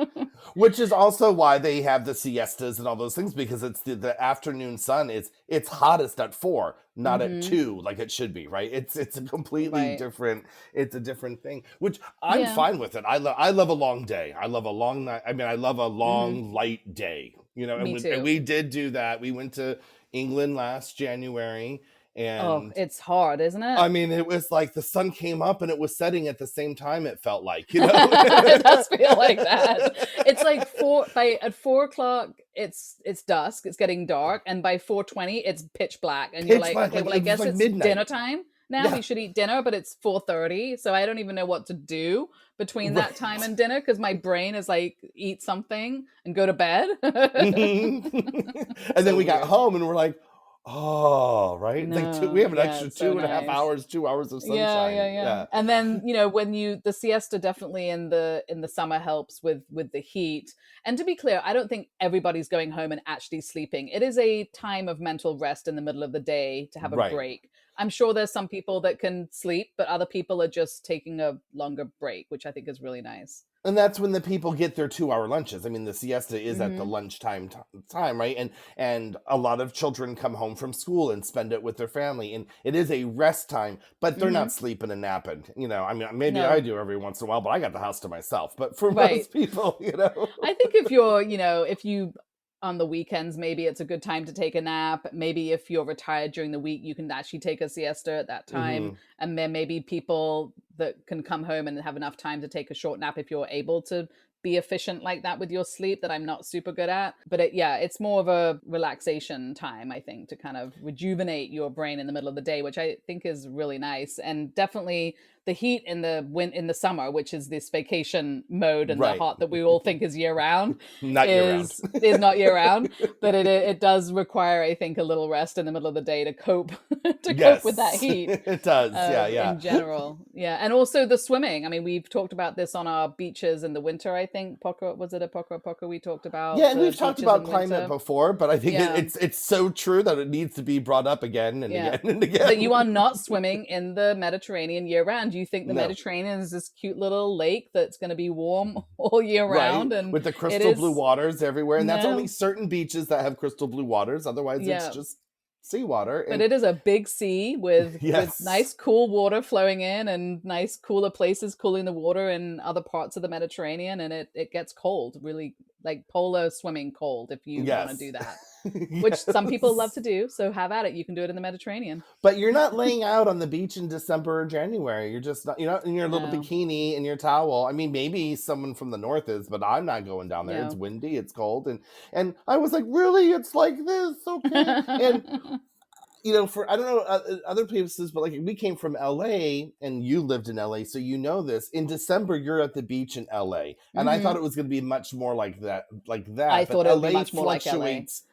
[SPEAKER 1] Which is also why they have the siestas and all those things, because it's the afternoon sun is it's hottest at 4, not at
[SPEAKER 2] Hmm.
[SPEAKER 1] 2 like it should be, right? It's a completely
[SPEAKER 2] Right.
[SPEAKER 1] different, it's a different thing, which I'm
[SPEAKER 2] Yeah.
[SPEAKER 1] fine with it. I love a long day. I love a long night. I mean, I love a
[SPEAKER 2] Hmm.
[SPEAKER 1] long light day, and
[SPEAKER 2] Me
[SPEAKER 1] and
[SPEAKER 2] too.
[SPEAKER 1] we did do that. We went to England last January,
[SPEAKER 2] Oh,
[SPEAKER 1] and
[SPEAKER 2] it's hard, isn't it?
[SPEAKER 1] I mean, it was like the sun came up and it was setting at the same time, it felt like,
[SPEAKER 2] It does feel like that. It's like at 4 o'clock, it's dusk, it's getting dark, and by 4:20, it's pitch black, and you're
[SPEAKER 1] Pitch
[SPEAKER 2] like,
[SPEAKER 1] black,
[SPEAKER 2] okay,
[SPEAKER 1] like
[SPEAKER 2] well, I
[SPEAKER 1] it was
[SPEAKER 2] guess
[SPEAKER 1] like
[SPEAKER 2] it's dinner
[SPEAKER 1] midnight.
[SPEAKER 2] time now.
[SPEAKER 1] Yeah,
[SPEAKER 2] We should eat dinner, but it's 4:30, so I don't even know what to do between that time
[SPEAKER 1] right.
[SPEAKER 2] and dinner because my brain is like, eat something and go to bed.
[SPEAKER 1] Mhm. And then
[SPEAKER 2] So
[SPEAKER 1] we got
[SPEAKER 2] weird.
[SPEAKER 1] home and we're like, "Oh," right? Like, we
[SPEAKER 2] No,
[SPEAKER 1] have an
[SPEAKER 2] yeah,
[SPEAKER 1] extra
[SPEAKER 2] it's so
[SPEAKER 1] 2.5
[SPEAKER 2] nice.
[SPEAKER 1] hours, 2 hours of
[SPEAKER 2] Yeah, yeah,
[SPEAKER 1] sunshine.
[SPEAKER 2] yeah.
[SPEAKER 1] Yeah.
[SPEAKER 2] And then, when the siesta definitely in the summer helps with the heat. And to be clear, I don't think everybody's going home and actually sleeping. It is a time of mental rest in the middle of the day to have a
[SPEAKER 1] Right.
[SPEAKER 2] break. I'm sure there's some people that can sleep, but other people are just taking a longer break, which I think is really nice.
[SPEAKER 1] And that's when the people get their 2-hour lunches. I mean, the siesta is at the
[SPEAKER 2] Mhm.
[SPEAKER 1] lunchtime time, right? And a lot of children come home from school and spend it with their family, and it is a rest time. But they're not
[SPEAKER 2] Mhm.
[SPEAKER 1] sleeping and napping. I mean, maybe I
[SPEAKER 2] No.
[SPEAKER 1] do every once in a while, but I got the house to myself. But for
[SPEAKER 2] Right.
[SPEAKER 1] most people,
[SPEAKER 2] I think if you on the weekends, maybe it's a good time to take a nap. Maybe if you're retired during the week, you can actually take a siesta at that time.
[SPEAKER 1] hmm
[SPEAKER 2] And then maybe people that can come home and have enough time to take a short nap if you're able to be efficient like that with your sleep that I'm not super good at. But yeah, it's more of a relaxation time, I think, to kind of rejuvenate your brain in the middle of the day, which I think is really nice. And definitely the heat in the summer, which is this vacation mode, and the
[SPEAKER 1] right.
[SPEAKER 2] hot that we all think is year round,
[SPEAKER 1] Not year round.
[SPEAKER 2] is not year round, but it does require, I think, a little rest in the middle of the day to cope to cope with that
[SPEAKER 1] Yes,
[SPEAKER 2] heat.
[SPEAKER 1] it does. Yeah, yeah.
[SPEAKER 2] In general, yeah, and also the swimming. I mean, we've talked about this on our beaches in the winter. I think Poco, was it a Poco? We talked
[SPEAKER 1] Yeah,
[SPEAKER 2] about
[SPEAKER 1] and
[SPEAKER 2] the
[SPEAKER 1] we've talked
[SPEAKER 2] beaches
[SPEAKER 1] about
[SPEAKER 2] in
[SPEAKER 1] climate
[SPEAKER 2] winter.
[SPEAKER 1] before, but I think
[SPEAKER 2] Yeah,
[SPEAKER 1] it's so true that it needs to be brought up again and
[SPEAKER 2] yeah.
[SPEAKER 1] again and
[SPEAKER 2] That you
[SPEAKER 1] again.
[SPEAKER 2] are not swimming in the Mediterranean year round. You think the
[SPEAKER 1] No,
[SPEAKER 2] Mediterranean is this cute little lake that's going to be warm all year
[SPEAKER 1] right?
[SPEAKER 2] round, and
[SPEAKER 1] With the
[SPEAKER 2] it
[SPEAKER 1] crystal blue
[SPEAKER 2] is
[SPEAKER 1] waters everywhere, and that's only
[SPEAKER 2] no,
[SPEAKER 1] certain beaches that have crystal blue waters. Otherwise, it's
[SPEAKER 2] yeah.
[SPEAKER 1] just seawater.
[SPEAKER 2] But
[SPEAKER 1] And
[SPEAKER 2] it is a big sea with
[SPEAKER 1] yes,
[SPEAKER 2] nice cool water flowing in and nice cooler places cooling the water in other parts of the Mediterranean, and it gets cold, really, like polar swimming cold if you want to
[SPEAKER 1] yes,
[SPEAKER 2] do that, which some people love
[SPEAKER 1] yes.
[SPEAKER 2] to do. So have at it. You can do it in the Mediterranean.
[SPEAKER 1] But you're not laying out on the beach in December or January. You're just not, you're not in your little
[SPEAKER 2] No,
[SPEAKER 1] bikini and your towel. I mean, maybe someone from the north is, but I'm not going down there. It's
[SPEAKER 2] no.
[SPEAKER 1] windy, it's cold, and I was like, really, it's like this, okay? And for I don't know other places, but like we came from LA and you lived in LA, so you know this. In December, you're at the beach in LA, and I thought
[SPEAKER 2] Hmm.
[SPEAKER 1] it was going to be much more like that,
[SPEAKER 2] I
[SPEAKER 1] But
[SPEAKER 2] thought it would be
[SPEAKER 1] LA
[SPEAKER 2] much more like LA.
[SPEAKER 1] fluctuates.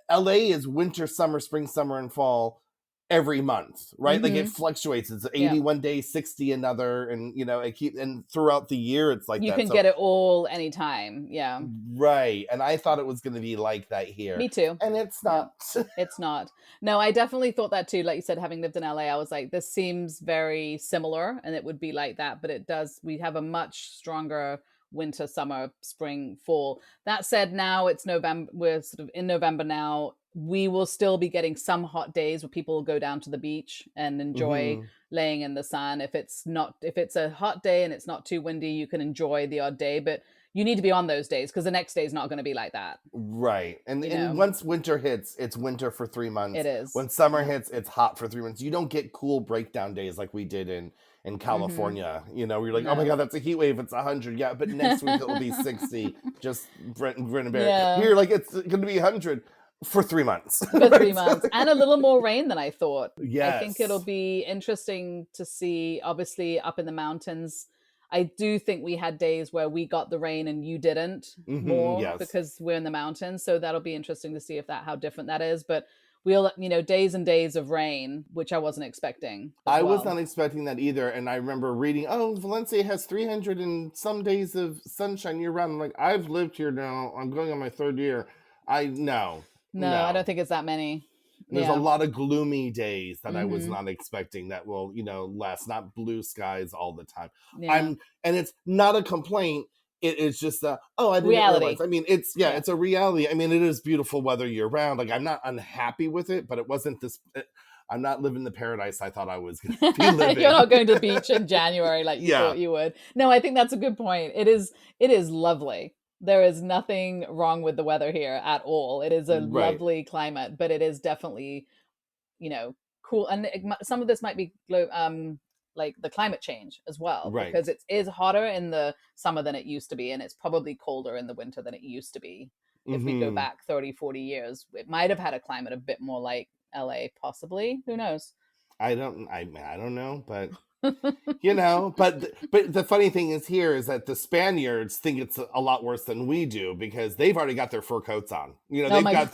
[SPEAKER 1] LA is winter, summer, spring, summer, and fall. every month, right? Like it
[SPEAKER 2] Mhm.
[SPEAKER 1] fluctuates. It's 80
[SPEAKER 2] Yeah.
[SPEAKER 1] one day, 60 another, and it keep and throughout the year it's like
[SPEAKER 2] You
[SPEAKER 1] that.
[SPEAKER 2] can
[SPEAKER 1] So
[SPEAKER 2] get it all anytime. Yeah.
[SPEAKER 1] right, and I thought it was going to be like that here,
[SPEAKER 2] Me too.
[SPEAKER 1] and it's
[SPEAKER 2] Yeah.
[SPEAKER 1] not.
[SPEAKER 2] It's not. No, I definitely thought that too. Like you said, having lived in LA, I was like, this seems very similar and it would be like that, but it does, we have a much stronger winter, summer, spring, fall. That said, now it's November, we're sort of in November now. We will still be getting some hot days where people will go down to the beach and enjoy
[SPEAKER 1] Mhm.
[SPEAKER 2] laying in the sun. If it's a hot day and it's not too windy, you can enjoy the odd day, but you need to be on those days because the next day is not going to be like that,
[SPEAKER 1] Right. And
[SPEAKER 2] you
[SPEAKER 1] and
[SPEAKER 2] know?
[SPEAKER 1] once winter hits, it's winter for 3
[SPEAKER 2] It
[SPEAKER 1] months.
[SPEAKER 2] is.
[SPEAKER 1] When summer
[SPEAKER 2] Yeah.
[SPEAKER 1] hits, it's hot for 3 months. You don't get cool breakdown days like we did in
[SPEAKER 2] Mm-hmm.
[SPEAKER 1] California. Where you're like, "Oh my
[SPEAKER 2] No.
[SPEAKER 1] god, that's a heat wave. It's 100." Yeah, but next week it'll be 60. Just grin and bear it.
[SPEAKER 2] Yeah,
[SPEAKER 1] Here like it's going to be 100 for 3 months.
[SPEAKER 2] for three
[SPEAKER 1] Right?
[SPEAKER 2] months and a little more rain than I thought. I think it'll
[SPEAKER 1] Yes.
[SPEAKER 2] be interesting to see, obviously, up in the mountains. I do think we had days where we got the rain and you didn't more
[SPEAKER 1] Yes.
[SPEAKER 2] because we're in the mountains. So that'll be interesting to see if that how different that is. But we'll, days and days of rain, which I wasn't expecting as
[SPEAKER 1] I was
[SPEAKER 2] well.
[SPEAKER 1] not expecting that either. And I remember reading, oh, Valencia has 300 and some days of sunshine year round. I'm like, I've lived here now. I'm going on my third year. No,
[SPEAKER 2] No, I don't
[SPEAKER 1] no.
[SPEAKER 2] think it's that many.
[SPEAKER 1] There's a
[SPEAKER 2] Yeah.
[SPEAKER 1] lot of gloomy days that I was
[SPEAKER 2] Mm-hmm.
[SPEAKER 1] not expecting that will, last, not blue skies all the time.
[SPEAKER 2] Yeah.
[SPEAKER 1] And it's not a complaint. It is just oh, I didn't realize.
[SPEAKER 2] Reality.
[SPEAKER 1] I mean,
[SPEAKER 2] Yeah.
[SPEAKER 1] it's a reality. I mean, it is beautiful weather year round. Like I'm not unhappy with it, but it wasn't this. I'm not living the paradise I thought I was going to be
[SPEAKER 2] You're
[SPEAKER 1] living.
[SPEAKER 2] not going to the beach in January like you
[SPEAKER 1] Yeah,
[SPEAKER 2] thought you would. No, I think that's a good point. It is lovely. There is nothing wrong with the weather here at all. It is a
[SPEAKER 1] right,
[SPEAKER 2] lovely climate, but it is definitely, you know, cool. And some of this might be like the climate change as well, because
[SPEAKER 1] right.
[SPEAKER 2] it is hotter in the summer than it used to be, and it's probably colder in the winter than it used to be. If we go
[SPEAKER 1] Hmm.
[SPEAKER 2] back 30, 40 years, it might have had a climate a bit more like LA, possibly. Who knows?
[SPEAKER 1] I don't know, but but the funny thing is here is that the Spaniards think it's a lot worse than we do because they've already got their fur coats on.
[SPEAKER 2] Oh my god.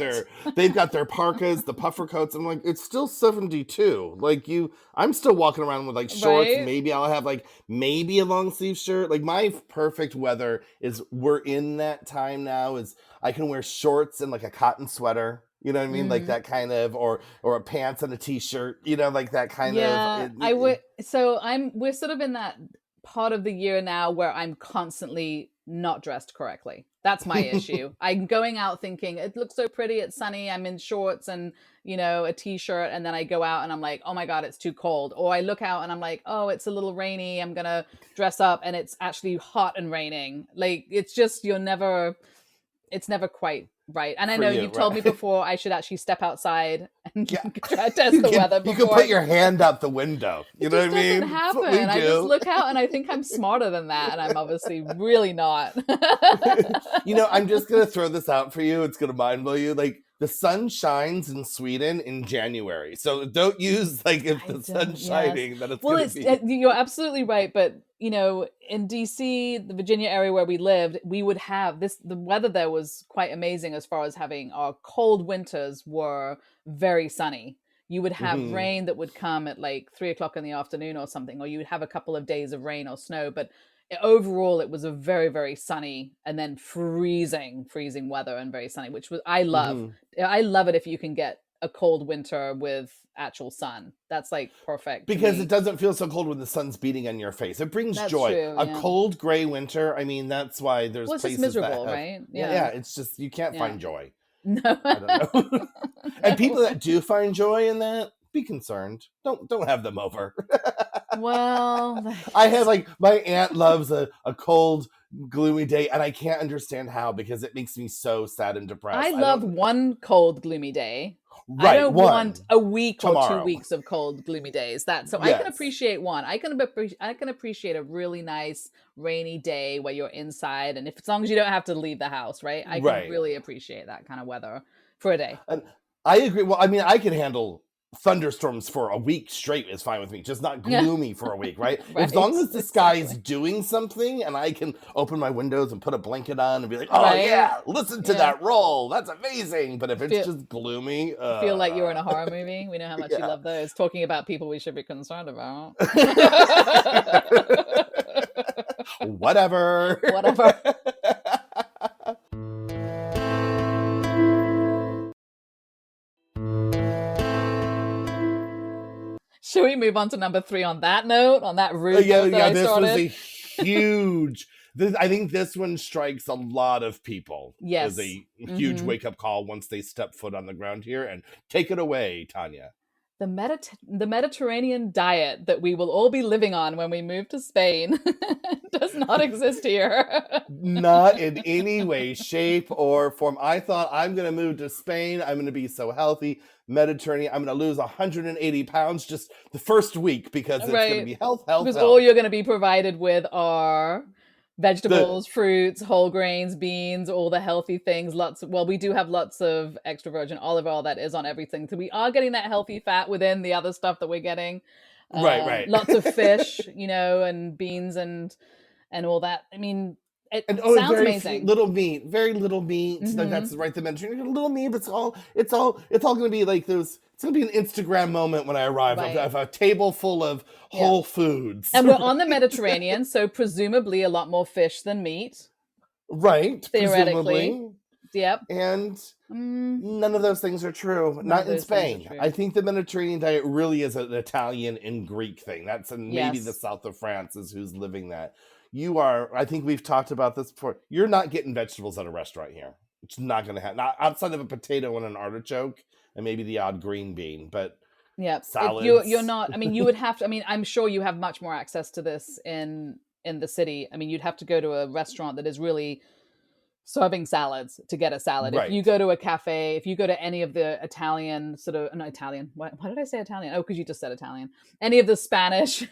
[SPEAKER 1] They've got their parkas, the puffer coats. I'm like, it's still 72. Like I'm still walking around with like shorts.
[SPEAKER 2] Right?
[SPEAKER 1] Maybe I'll have like maybe a long sleeve shirt. Like my perfect weather is we're in that time now. Is I can wear shorts and like a cotton sweater. You know what I mean? Like
[SPEAKER 2] Mm.
[SPEAKER 1] that kind of, or a pants and a t-shirt. Like that kind of.
[SPEAKER 2] Yeah, I would. So we're sort of in that part of the year now where I'm constantly not dressed correctly. That's my issue. I'm going out thinking it looks so pretty, it's sunny, I'm in shorts and, a t-shirt, and then I go out and I'm like, "Oh my god, it's too cold." Or I look out and I'm like, "Oh, it's a little rainy. I'm going to dress up," and it's actually hot and raining. Like it's just it's never quite right. And I
[SPEAKER 1] For
[SPEAKER 2] know
[SPEAKER 1] you,
[SPEAKER 2] you've told me
[SPEAKER 1] right?
[SPEAKER 2] before I should actually step outside and
[SPEAKER 1] Yeah.
[SPEAKER 2] try to test the weather
[SPEAKER 1] You can
[SPEAKER 2] before
[SPEAKER 1] put
[SPEAKER 2] I.
[SPEAKER 1] your hand out the window. You
[SPEAKER 2] It
[SPEAKER 1] know what
[SPEAKER 2] just
[SPEAKER 1] I
[SPEAKER 2] doesn't
[SPEAKER 1] mean? That's what we
[SPEAKER 2] happen. I just
[SPEAKER 1] do.
[SPEAKER 2] look out and I think I'm smarter than that, and I'm obviously really not.
[SPEAKER 1] I'm just gonna throw this out for you. It's gonna mind blow you. Like the sun shines in Sweden in January, so don't use like if
[SPEAKER 2] I
[SPEAKER 1] the sun's
[SPEAKER 2] don't. Yes.
[SPEAKER 1] shining that it's
[SPEAKER 2] Well,
[SPEAKER 1] gonna
[SPEAKER 2] it's
[SPEAKER 1] be.
[SPEAKER 2] you're absolutely right, but in DC, the Virginia area where we lived, we would have this. The weather there was quite amazing as far as having our cold winters were very sunny. You would have
[SPEAKER 1] Hmm.
[SPEAKER 2] rain that would come at like 3 o'clock in the afternoon or something, or you would have a couple of days of rain or snow. But overall, it was a very, very sunny and then freezing weather and very sunny, which was I love.
[SPEAKER 1] Hmm.
[SPEAKER 2] I love it if you can get a cold winter with actual sun. That's like perfect to
[SPEAKER 1] Because it
[SPEAKER 2] me.
[SPEAKER 1] doesn't feel so cold when the sun's beating on your face. It brings
[SPEAKER 2] That's
[SPEAKER 1] joy.
[SPEAKER 2] true.
[SPEAKER 1] A
[SPEAKER 2] Yeah.
[SPEAKER 1] cold gray winter. I mean, that's why there's
[SPEAKER 2] Well, it's just
[SPEAKER 1] places that
[SPEAKER 2] miserable,
[SPEAKER 1] have.
[SPEAKER 2] right?
[SPEAKER 1] Yeah,
[SPEAKER 2] Yeah.
[SPEAKER 1] yeah. It's just you can't
[SPEAKER 2] Yeah.
[SPEAKER 1] find joy.
[SPEAKER 2] No.
[SPEAKER 1] I don't know. And
[SPEAKER 2] No.
[SPEAKER 1] people that do find joy in that, be concerned. Don't have them over.
[SPEAKER 2] Well,
[SPEAKER 1] I have like my aunt loves a cold, gloomy day, and I can't understand how because it makes me so sad and
[SPEAKER 2] I
[SPEAKER 1] depressed. I
[SPEAKER 2] love
[SPEAKER 1] don't
[SPEAKER 2] one cold, gloomy day. I
[SPEAKER 1] right
[SPEAKER 2] don't want
[SPEAKER 1] one
[SPEAKER 2] a week or two
[SPEAKER 1] tomorrow.
[SPEAKER 2] weeks of cold, gloomy days. So I can
[SPEAKER 1] Yes.
[SPEAKER 2] appreciate one. I can appreciate a really nice rainy day where you're inside, and if as long as you don't have to leave the house, right? I can
[SPEAKER 1] Right.
[SPEAKER 2] really appreciate that kind of weather for a day.
[SPEAKER 1] And I agree. Well, I mean, I can handle thunderstorms for a week straight is fine with me. Just not
[SPEAKER 2] Yeah.
[SPEAKER 1] gloomy for a week, right? As
[SPEAKER 2] Right.
[SPEAKER 1] long as the sky's
[SPEAKER 2] Exactly.
[SPEAKER 1] doing something and I can open my windows and put a blanket on and be like, oh
[SPEAKER 2] Right.
[SPEAKER 1] yeah, listen to
[SPEAKER 2] Yeah.
[SPEAKER 1] that roll. That's amazing. But if it's
[SPEAKER 2] Feel
[SPEAKER 1] just gloomy,
[SPEAKER 2] feel like you're in a horror movie. We know how much you
[SPEAKER 1] yeah.
[SPEAKER 2] love those. Talking about people we should be concerned about.
[SPEAKER 1] Whatever.
[SPEAKER 2] Whatever. Should we move on to number 3 on that note, on that rude
[SPEAKER 1] Yeah,
[SPEAKER 2] note that
[SPEAKER 1] yeah,
[SPEAKER 2] I
[SPEAKER 1] this was
[SPEAKER 2] started?
[SPEAKER 1] a huge. I think this one strikes a lot of people as
[SPEAKER 2] Yes.
[SPEAKER 1] a huge
[SPEAKER 2] Hmm.
[SPEAKER 1] wake up call once they step foot on the ground here. And take it away, Tanya.
[SPEAKER 2] The Mediterranean diet that we will all be living on when we move to Spain does not exist here.
[SPEAKER 1] Not in any way, shape, or form. I thought I'm going to move to Spain. I'm going to be so healthy. Mediterranean. I'm going to lose 180 pounds just the first week because it's going to
[SPEAKER 2] Right.
[SPEAKER 1] be health, health,
[SPEAKER 2] Because all
[SPEAKER 1] health.
[SPEAKER 2] you're going to be provided with are
[SPEAKER 1] The
[SPEAKER 2] vegetables, fruits, whole grains, beans, all the healthy things. Well, we do have lots of extra virgin olive oil that is on everything. So we are getting that healthy fat within the other stuff that we're getting.
[SPEAKER 1] right, right.
[SPEAKER 2] Lots of fish, and beans and all that. I mean, it
[SPEAKER 1] And oh,
[SPEAKER 2] sounds
[SPEAKER 1] very few,
[SPEAKER 2] amazing.
[SPEAKER 1] little meat, very little meat. Like
[SPEAKER 2] Hmm.
[SPEAKER 1] that's right. The Mediterranean, little meat. But it's all going to be like those. It's going to be an Instagram moment when I arrive
[SPEAKER 2] Right.
[SPEAKER 1] of a table full of
[SPEAKER 2] Yeah.
[SPEAKER 1] whole foods.
[SPEAKER 2] And we're on the Mediterranean, so presumably a lot more fish than meat,
[SPEAKER 1] Right,
[SPEAKER 2] theoretically.
[SPEAKER 1] presumably.
[SPEAKER 2] Yep.
[SPEAKER 1] And
[SPEAKER 2] Mm,
[SPEAKER 1] none of those things are true.
[SPEAKER 2] none of
[SPEAKER 1] Not in
[SPEAKER 2] those things are
[SPEAKER 1] Spain. I
[SPEAKER 2] true.
[SPEAKER 1] think the Mediterranean diet really is an Italian and Greek thing. That's maybe the
[SPEAKER 2] Yes.
[SPEAKER 1] south of France is who's living that. You are. I think we've talked about this before. You're not getting vegetables at a restaurant here. It's not going to happen. Not outside of a potato and an artichoke and maybe the odd green bean, but
[SPEAKER 2] Yeah. You're
[SPEAKER 1] salads.
[SPEAKER 2] not, I mean, you would have to, I mean, I'm sure you have much more access to this in the city. I mean, you'd have to go to a restaurant that is really serving salads to get a salad. If you
[SPEAKER 1] Right.
[SPEAKER 2] go to a cafe, if you go to any of the Italian sort of, no, Italian. Why did I say Italian? Oh, because you just said Italian. Any of the Spanish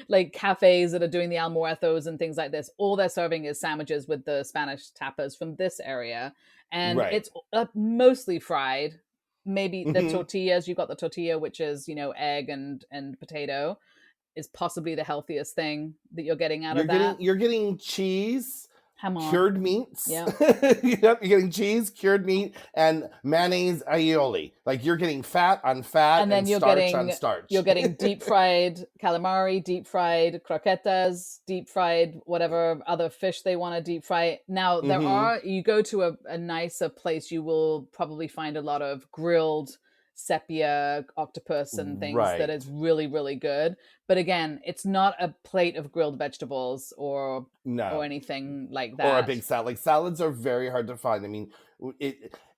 [SPEAKER 2] like cafes that are doing the almuerzos and things like this, all they're serving is sandwiches with the Spanish tapas from this area, and
[SPEAKER 1] Right.
[SPEAKER 2] it's mostly fried. Maybe the
[SPEAKER 1] Hmm.
[SPEAKER 2] tortillas. You got the tortilla, which is egg and potato, is possibly the healthiest thing that you're getting out
[SPEAKER 1] You're
[SPEAKER 2] of
[SPEAKER 1] getting
[SPEAKER 2] that.
[SPEAKER 1] you're getting cheese,
[SPEAKER 2] Hamon.
[SPEAKER 1] cured meats.
[SPEAKER 2] Yeah.
[SPEAKER 1] Yep, you're getting cheese, cured meat, and mayonnaise aioli. Like you're getting fat on fat
[SPEAKER 2] And then
[SPEAKER 1] and starch on starch.
[SPEAKER 2] you're getting deep fried calamari, deep fried croquetas, deep fried whatever other fish they want to deep fry. Now
[SPEAKER 1] Hmm.
[SPEAKER 2] you go to a nicer place, you will probably find a lot of grilled sepia octopus and things that is
[SPEAKER 1] Right.
[SPEAKER 2] really really good. But again, it's not a plate of grilled vegetables or
[SPEAKER 1] No.
[SPEAKER 2] anything like
[SPEAKER 1] Or a
[SPEAKER 2] that.
[SPEAKER 1] big salad. Like salads are very hard to find. I mean,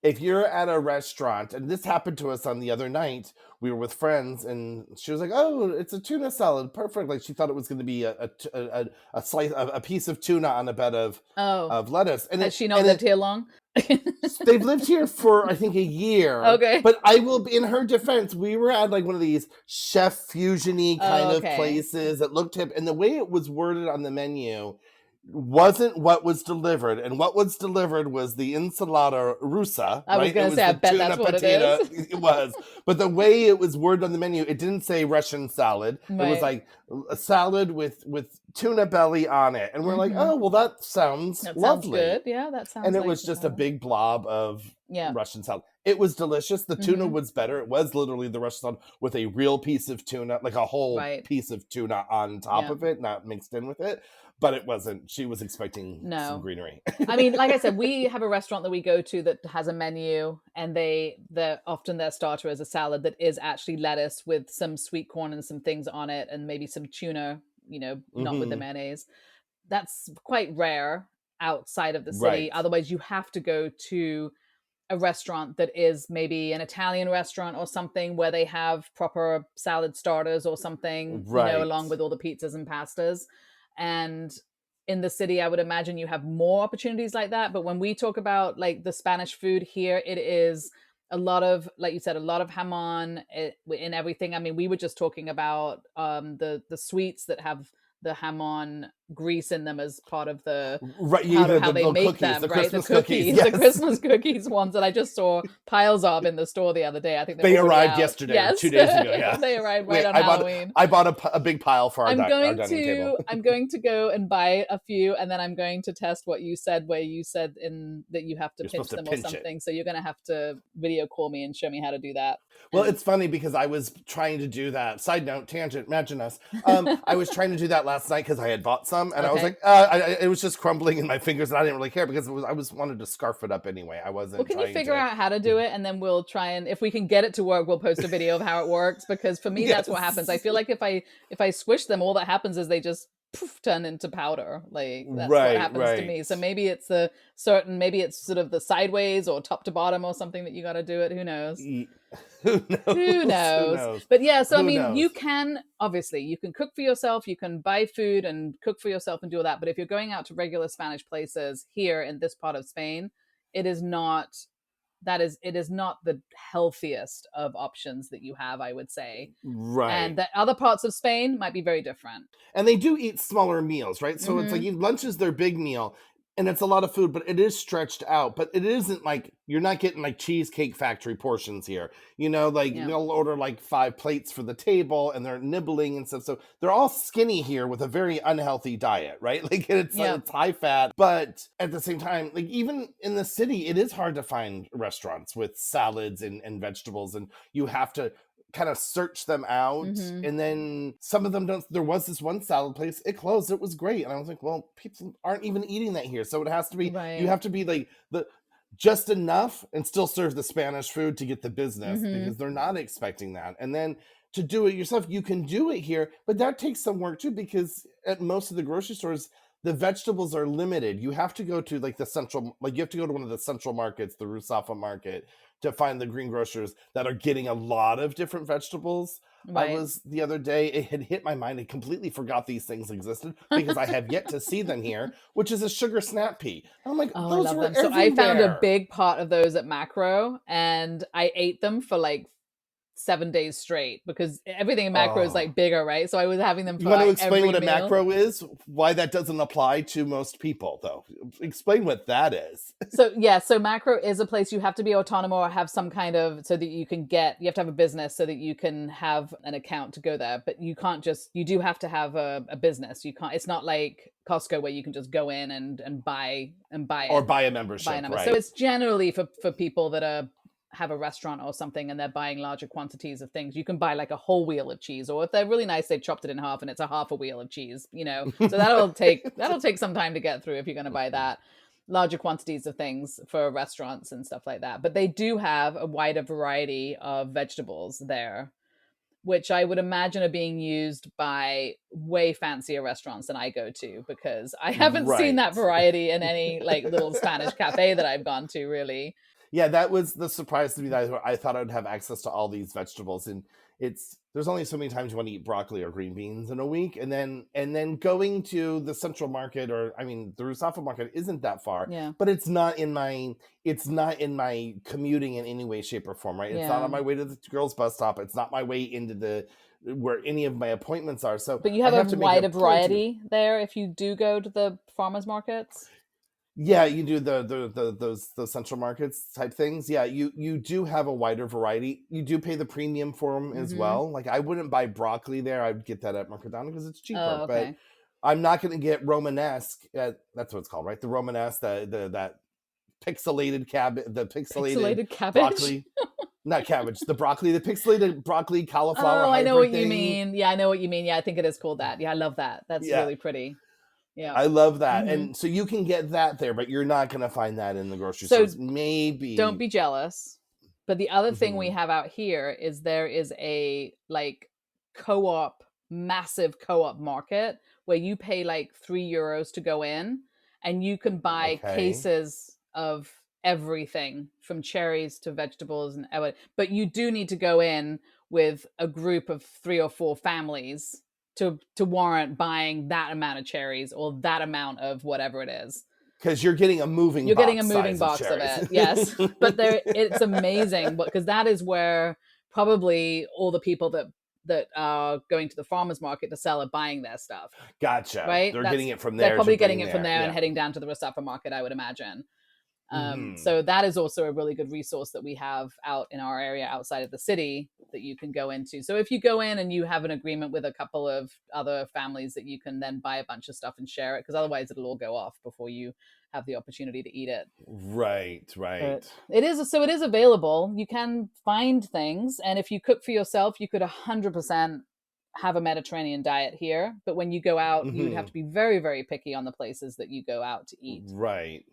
[SPEAKER 1] if you're at a restaurant, and this happened to us on the other night, we were with friends, and she was like, "Oh, it's a tuna salad, perfect." Like she thought it was going to be a slice, a piece of tuna on a bed
[SPEAKER 2] Oh,
[SPEAKER 1] of lettuce, and
[SPEAKER 2] has
[SPEAKER 1] it
[SPEAKER 2] she not
[SPEAKER 1] and
[SPEAKER 2] lived
[SPEAKER 1] it
[SPEAKER 2] here long?
[SPEAKER 1] they've lived here for I think a year.
[SPEAKER 2] Okay.
[SPEAKER 1] But I will be in her defense, we were at like one of these chef fusiony kind
[SPEAKER 2] Oh,
[SPEAKER 1] of
[SPEAKER 2] okay.
[SPEAKER 1] places that looked hip, and the way it was worded on the menu wasn't what was delivered, and what was delivered was the ensalada russa,
[SPEAKER 2] I was
[SPEAKER 1] right? It
[SPEAKER 2] gonna
[SPEAKER 1] was
[SPEAKER 2] say, I
[SPEAKER 1] the
[SPEAKER 2] bet that's
[SPEAKER 1] tuna
[SPEAKER 2] what it is.
[SPEAKER 1] potato. It was, but the way it was worded on the menu, it didn't say Russian salad. It was
[SPEAKER 2] Right.
[SPEAKER 1] like a salad with tuna belly on it, and we're like,
[SPEAKER 2] Mhm.
[SPEAKER 1] oh well, that sounds
[SPEAKER 2] That sounds good.
[SPEAKER 1] lovely.
[SPEAKER 2] Yeah, that
[SPEAKER 1] And
[SPEAKER 2] sounds
[SPEAKER 1] it
[SPEAKER 2] like
[SPEAKER 1] was
[SPEAKER 2] a
[SPEAKER 1] just a
[SPEAKER 2] salad.
[SPEAKER 1] big blob of
[SPEAKER 2] Yeah.
[SPEAKER 1] Russian salad. It was delicious. The tuna
[SPEAKER 2] Mhm.
[SPEAKER 1] was better. It was literally the Russian salad with a real piece of tuna, like a whole
[SPEAKER 2] Right.
[SPEAKER 1] piece of tuna on top
[SPEAKER 2] Yeah.
[SPEAKER 1] of it, not mixed in with it. But it wasn't. She was expecting some
[SPEAKER 2] No.
[SPEAKER 1] greenery.
[SPEAKER 2] I mean, like I said, we have a restaurant that we go to that has a menu, and they're often their starter is a salad that is actually lettuce with some sweet corn and some things on it, and maybe some tuna, not with the
[SPEAKER 1] Hmm.
[SPEAKER 2] mayonnaise. That's quite rare outside of the city.
[SPEAKER 1] Right.
[SPEAKER 2] Otherwise, you have to go to a restaurant that is maybe an Italian restaurant or something where they have proper salad starters or something,
[SPEAKER 1] Right.
[SPEAKER 2] along with all the pizzas and pastas. And in the city, I would imagine you have more opportunities like that. But when we talk about like the Spanish food here, it is a lot of, like you said, a lot of jamon in everything. I mean, we were just talking about the sweets that have the jamon grease in them as part of the
[SPEAKER 1] Right,
[SPEAKER 2] powder,
[SPEAKER 1] either
[SPEAKER 2] how
[SPEAKER 1] the
[SPEAKER 2] they
[SPEAKER 1] little
[SPEAKER 2] make
[SPEAKER 1] cookies,
[SPEAKER 2] them,
[SPEAKER 1] the
[SPEAKER 2] right? The
[SPEAKER 1] Christmas cookies,
[SPEAKER 2] cookies, the
[SPEAKER 1] yes.
[SPEAKER 2] Christmas cookies ones that I just saw piles of in the store the other day. I think they're
[SPEAKER 1] They
[SPEAKER 2] already
[SPEAKER 1] arrived
[SPEAKER 2] out.
[SPEAKER 1] yesterday or
[SPEAKER 2] Yes,
[SPEAKER 1] 2 days ago, yeah.
[SPEAKER 2] they arrived right on Halloween.
[SPEAKER 1] I bought a big pile for our dining table.
[SPEAKER 2] I'm going to go and buy a few, and then I'm going to test what you said, where you said in that you have to
[SPEAKER 1] You're supposed
[SPEAKER 2] pinch
[SPEAKER 1] to
[SPEAKER 2] them or
[SPEAKER 1] pinch it.
[SPEAKER 2] something. So you're going to have to video call me and show me how to do that.
[SPEAKER 1] Well,
[SPEAKER 2] And
[SPEAKER 1] it's funny because I was trying to do that. Side note, tangent, imagine us. I was trying to do that last night because I had bought some, and I was
[SPEAKER 2] okay.
[SPEAKER 1] like, it was just crumbling in my fingers, and I didn't really care because I was wanted to scarf it up anyway. I
[SPEAKER 2] Well,
[SPEAKER 1] wasn't
[SPEAKER 2] can you
[SPEAKER 1] trying
[SPEAKER 2] figure
[SPEAKER 1] to.
[SPEAKER 2] out how to do it, and then we'll try, and if we can get it to work, we'll post a video of how it works. Because for me, that's what happens. I
[SPEAKER 1] Yes.
[SPEAKER 2] feel like if I squish them, all that happens is they just poof, turn into powder. Like that's what
[SPEAKER 1] Right,
[SPEAKER 2] happens to
[SPEAKER 1] right.
[SPEAKER 2] me. So maybe it's the certain, maybe it's sort of the sideways or top to bottom or something that you got to do it. Who knows?
[SPEAKER 1] Ye- Who
[SPEAKER 2] Who
[SPEAKER 1] knows? Who
[SPEAKER 2] knows?
[SPEAKER 1] knows?
[SPEAKER 2] But yeah, so I
[SPEAKER 1] Who
[SPEAKER 2] mean, you
[SPEAKER 1] knows?
[SPEAKER 2] can obviously you can cook for yourself, you can buy food and cook for yourself and do all that. But if you're going out to regular Spanish places here in this part of Spain, it is not it is not the healthiest of options that you have, I would say. And
[SPEAKER 1] Right.
[SPEAKER 2] that other parts of Spain might be very different.
[SPEAKER 1] And they do eat smaller meals, right? So it's like
[SPEAKER 2] Hmm.
[SPEAKER 1] lunch is their big meal, and it's a lot of food, but it is stretched out. But it isn't like you're not getting like Cheesecake Factory portions here. Like
[SPEAKER 2] Yeah.
[SPEAKER 1] they'll order like 5 plates for the table, and they're nibbling and stuff. So they're all skinny here with a very unhealthy diet, right? Like
[SPEAKER 2] Yeah.
[SPEAKER 1] it's high fat, but at the same time, like even in the city, it is hard to find restaurants with salads and vegetables, and you have to kind of search them out,
[SPEAKER 2] Hmm.
[SPEAKER 1] and then some of them don't. There was this one salad place, it closed, it was great, and I was like, well, people aren't even eating that here, so it has to be, you
[SPEAKER 2] Right.
[SPEAKER 1] have to be like the just enough and still serve the Spanish food to get the business,
[SPEAKER 2] Hmm.
[SPEAKER 1] because they're not expecting that. And then to do it yourself, you can do it here, but that takes some work too, because at most of the grocery stores, the vegetables are limited. You have to go to like you have to go to one of the central markets, the Rusafa market, to find the green grocers that are getting a lot of different vegetables. I
[SPEAKER 2] Right.
[SPEAKER 1] was the other day, it had hit my mind. I completely forgot these things existed because I have yet to see them here, which is a sugar snap pea. And I'm like,
[SPEAKER 2] Oh, I
[SPEAKER 1] those
[SPEAKER 2] love
[SPEAKER 1] were
[SPEAKER 2] them. So I found a
[SPEAKER 1] everywhere.
[SPEAKER 2] big pot of those at Macro, and I ate them for like 7 days straight because everything in Macro is
[SPEAKER 1] Oh.
[SPEAKER 2] like bigger, right? So I was having them
[SPEAKER 1] You
[SPEAKER 2] for
[SPEAKER 1] want to
[SPEAKER 2] like
[SPEAKER 1] explain
[SPEAKER 2] every
[SPEAKER 1] what a
[SPEAKER 2] meal.
[SPEAKER 1] macro is? Why that doesn't apply to most people, though? Explain what that is.
[SPEAKER 2] So yeah, so Macro is a place you have to be autonomous or have some kind of so that you have to have a business so that you can have an account to go there. But you can't just you do have to have a business. You can't it's not like Costco where you can just go in and buy
[SPEAKER 1] Or
[SPEAKER 2] it,
[SPEAKER 1] buy a
[SPEAKER 2] buy a
[SPEAKER 1] membership,
[SPEAKER 2] number. So
[SPEAKER 1] right?
[SPEAKER 2] it's generally for people that are have a restaurant or something and they're buying larger quantities of things. You can buy like a whole wheel of cheese, or if they're really nice, they've chopped it in half and it's a half a wheel of cheese. So that'll take some time to get through if you're going to buy that larger quantities of things for restaurants and stuff like that. But they do have a wider variety of vegetables there, which I would imagine are being used by way fancier restaurants than I go to because I haven't seen that
[SPEAKER 1] Right.
[SPEAKER 2] variety in any like little Spanish cafe that I've gone to really.
[SPEAKER 1] Yeah, that was the surprise to me, that I thought I'd have access to all these vegetables, and there's only so many times you want to eat broccoli or green beans in a week, and then going to the central market, or I mean the Rusafa market isn't that far,
[SPEAKER 2] Yeah.
[SPEAKER 1] but it's not in my commuting in any way, shape, or form, right? It's not
[SPEAKER 2] Yeah.
[SPEAKER 1] on my way to the girls' bus stop. It's not my way into the where any of my appointments are. So
[SPEAKER 2] But you
[SPEAKER 1] I
[SPEAKER 2] have a
[SPEAKER 1] have to make a
[SPEAKER 2] wider
[SPEAKER 1] point to.
[SPEAKER 2] variety there if you do go to the farmers markets.
[SPEAKER 1] Yeah, you do those central markets type things. Yeah, you do have a wider variety. You do pay the premium for them as
[SPEAKER 2] Mm-hmm.
[SPEAKER 1] well. Like I wouldn't buy broccoli there. I'd get that at Mercadona because it's cheaper.
[SPEAKER 2] Oh,
[SPEAKER 1] But
[SPEAKER 2] okay.
[SPEAKER 1] I'm not going to get Romanesque. That's what it's called, right? The Romanesque, the that pixelated the pixelated
[SPEAKER 2] Pixelated cabbage.
[SPEAKER 1] broccoli, not cabbage, the broccoli, the pixelated broccoli cauliflower
[SPEAKER 2] Oh, I know what
[SPEAKER 1] hybrid
[SPEAKER 2] you
[SPEAKER 1] thing.
[SPEAKER 2] mean. Yeah, I know what you mean. Yeah, I think it is called that. Yeah, I love that. That's
[SPEAKER 1] Yeah,
[SPEAKER 2] really pretty. Yeah.
[SPEAKER 1] I love that.
[SPEAKER 2] Hmm.
[SPEAKER 1] And so you can get that there, but you're not going to find that in the grocery
[SPEAKER 2] So
[SPEAKER 1] stores.
[SPEAKER 2] don't
[SPEAKER 1] Maybe.
[SPEAKER 2] be jealous. But the other thing we
[SPEAKER 1] Mhm.
[SPEAKER 2] have out here is there is a like co-op, massive co-op market where you pay like €3 to go in and you can buy
[SPEAKER 1] Okay.
[SPEAKER 2] cases of everything from cherries to vegetables and everything. But you do need to go in with a group of 3 or 4 families to warrant buying that amount of cherries or that amount of whatever it is.
[SPEAKER 1] Because you're getting a moving
[SPEAKER 2] You're getting a
[SPEAKER 1] box
[SPEAKER 2] moving
[SPEAKER 1] size of
[SPEAKER 2] box of
[SPEAKER 1] cherries.
[SPEAKER 2] it, yes. But there, it's amazing because that is where probably all the people that that are going to the farmers market to sell are buying their stuff,
[SPEAKER 1] Gotcha.
[SPEAKER 2] right?
[SPEAKER 1] They're getting it from
[SPEAKER 2] They're
[SPEAKER 1] there to
[SPEAKER 2] probably getting
[SPEAKER 1] bring
[SPEAKER 2] it from
[SPEAKER 1] there.
[SPEAKER 2] there and
[SPEAKER 1] Yeah.
[SPEAKER 2] heading down to the Restafa market, I would imagine.
[SPEAKER 1] Hmm.
[SPEAKER 2] So that is also a really good resource that we have out in our area outside of the city that you can go into. So if you go in and you have an agreement with a couple of other families, that you can then buy a bunch of stuff and share it, because otherwise it'll all go off before you have the opportunity to eat it.
[SPEAKER 1] Right, right.
[SPEAKER 2] But it is available. You can find things, and if you cook for yourself, you could 100% have a Mediterranean diet here. But when you go out, you would have
[SPEAKER 1] Hmm.
[SPEAKER 2] to be very, very picky on the places that you go out to eat,
[SPEAKER 1] Right.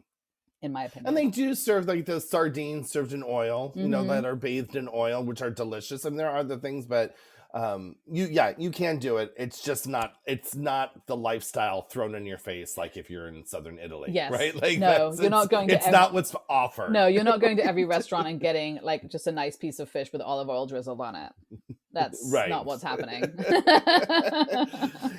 [SPEAKER 2] in my
[SPEAKER 1] And
[SPEAKER 2] opinion.
[SPEAKER 1] they do serve like the sardines served in oil,
[SPEAKER 2] Mm-hmm.
[SPEAKER 1] that are bathed in oil, which are delicious. And there are other things, but you can do it. It's not the lifestyle thrown in your face like if you're in southern Italy, right?
[SPEAKER 2] Yes.
[SPEAKER 1] Like
[SPEAKER 2] No, you're not going to
[SPEAKER 1] it's not what's offered.
[SPEAKER 2] no, you're not going to every restaurant and getting like just a nice piece of fish with olive oil drizzled on it. That's not
[SPEAKER 1] Right.
[SPEAKER 2] what's happening.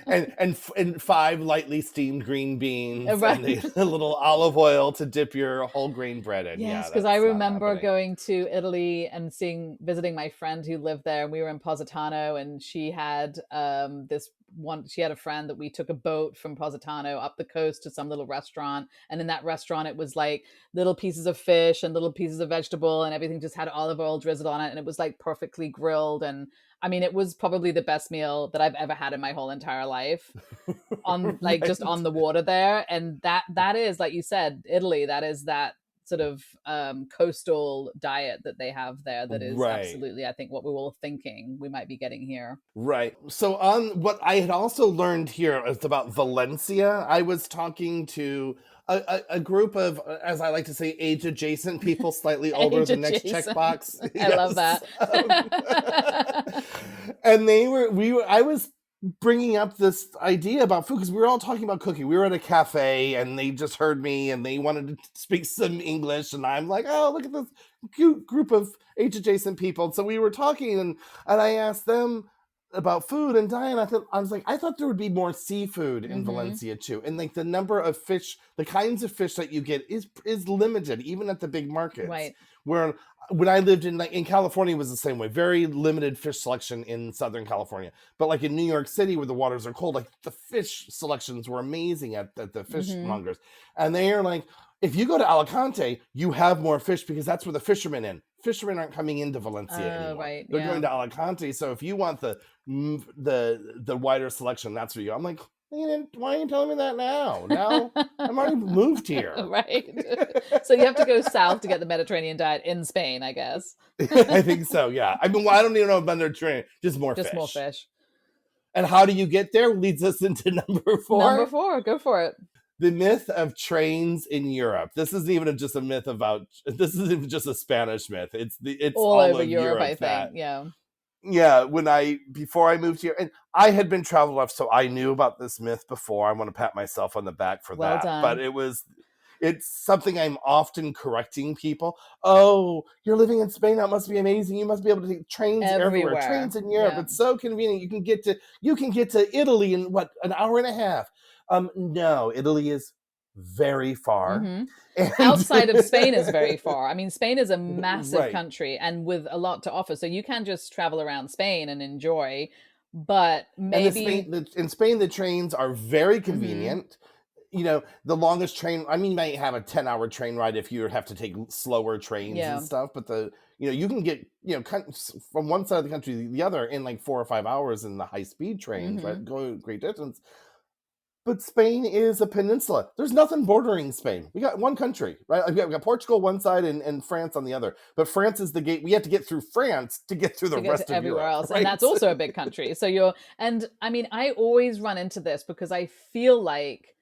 [SPEAKER 1] and five lightly steamed green beans and
[SPEAKER 2] Right.
[SPEAKER 1] a little olive oil to dip your whole grain bread in.
[SPEAKER 2] Yes,
[SPEAKER 1] Yeah,
[SPEAKER 2] because I
[SPEAKER 1] that's not
[SPEAKER 2] remember
[SPEAKER 1] happening.
[SPEAKER 2] going to Italy and visiting my friend who lived there, and we were in Positano, and she had she had a friend that we took a boat from Positano up the coast to some little restaurant, and in that restaurant it was like little pieces of fish and little pieces of vegetable, and everything just had olive oil drizzled on it, and it was like perfectly grilled, and I mean, it was probably the best meal that I've ever had in my whole entire life, on like just
[SPEAKER 1] Right.
[SPEAKER 2] on the water there. And that is, like you said, Italy. That is that sort of coastal diet that they have there, that is
[SPEAKER 1] Right.
[SPEAKER 2] absolutely, I think, what we were all thinking we might be getting here.
[SPEAKER 1] Right. So on what I had also learned here is about Valencia. I was talking to a group of, as I like to say, age adjacent people, slightly older,
[SPEAKER 2] Age
[SPEAKER 1] the next
[SPEAKER 2] adjacent.
[SPEAKER 1] checkbox.
[SPEAKER 2] I love
[SPEAKER 1] Yes.
[SPEAKER 2] that.
[SPEAKER 1] And I was bringing up this idea about food because we were all talking about cooking. We were at a cafe and they just heard me and they wanted to speak some English. And I'm like, oh, look at this cute group of age adjacent people. So we were talking and I asked them about food, and Diane, I thought there would be more seafood in
[SPEAKER 2] Hmm.
[SPEAKER 1] Valencia too, and like the number of fish, the kinds of fish that you get is limited, even at the big markets.
[SPEAKER 2] Right.
[SPEAKER 1] Where when I lived in California, it was the same way, very limited fish selection in Southern California. But like in New York City, where the waters are cold, like the fish selections were amazing at the
[SPEAKER 2] Hmm.
[SPEAKER 1] fishmongers, and they are like, if you go to Alicante, you have more fish because that's where the fishermen in. Fishermen aren't coming into Valencia anymore.
[SPEAKER 2] Right.
[SPEAKER 1] They're going
[SPEAKER 2] Yeah.
[SPEAKER 1] to Alicante. So if you want the wider selection, that's where you. I'm like, why are you telling me that now? Now I'm already moved here.
[SPEAKER 2] Right. So you have to go south to get the Mediterranean diet in Spain, I guess.
[SPEAKER 1] I think so. Yeah. I mean, well, I don't even know about their train. Just more
[SPEAKER 2] Just more
[SPEAKER 1] fish.
[SPEAKER 2] fish.
[SPEAKER 1] And how do you get there? Leads us into number
[SPEAKER 2] Number
[SPEAKER 1] 4.
[SPEAKER 2] 4, go for it.
[SPEAKER 1] The myth of trains in Europe. This isn't even just a myth about. This isn't even just a Spanish myth. It's
[SPEAKER 2] All
[SPEAKER 1] all
[SPEAKER 2] over
[SPEAKER 1] of
[SPEAKER 2] Europe, I
[SPEAKER 1] Europe
[SPEAKER 2] think.
[SPEAKER 1] that.
[SPEAKER 2] Yeah.
[SPEAKER 1] Yeah, before I moved here, and I had been traveled enough, so I knew about this myth before. I want to pat myself on the back for
[SPEAKER 2] Well
[SPEAKER 1] that. But
[SPEAKER 2] done.
[SPEAKER 1] it's something I'm often correcting people. Oh, you're living in Spain. That must be amazing. You must be able to take trains everywhere.
[SPEAKER 2] Everywhere.
[SPEAKER 1] Trains in Europe.
[SPEAKER 2] Yeah.
[SPEAKER 1] It's so convenient. You can get to Italy in what, an hour and a half. No, Italy is very far.
[SPEAKER 2] Hmm.
[SPEAKER 1] And
[SPEAKER 2] Outside of Spain is very far. I mean, Spain is a massive
[SPEAKER 1] right.
[SPEAKER 2] country and with a lot to offer. So you can just travel around Spain and enjoy, but
[SPEAKER 1] And
[SPEAKER 2] maybe.
[SPEAKER 1] in Spain, the trains are very
[SPEAKER 2] Hmm.
[SPEAKER 1] convenient. The longest train, I mean, you might have a 10-hour train ride if you have to take slower trains and
[SPEAKER 2] Yeah.
[SPEAKER 1] stuff, but you can get, from one side of the country to the other in like 4 or 5 hours in the high speed trains,
[SPEAKER 2] Hmm.
[SPEAKER 1] right? Go great distance. But Spain is a peninsula. There's nothing bordering Spain. We got one country, right? Like, we got Portugal one side and France on the other. But France is the gate. We have to get through France to get through the
[SPEAKER 2] To get to
[SPEAKER 1] rest of
[SPEAKER 2] everywhere
[SPEAKER 1] Europe,
[SPEAKER 2] else. And
[SPEAKER 1] right?
[SPEAKER 2] that's also a big country. So and I mean, I always run into this because I feel like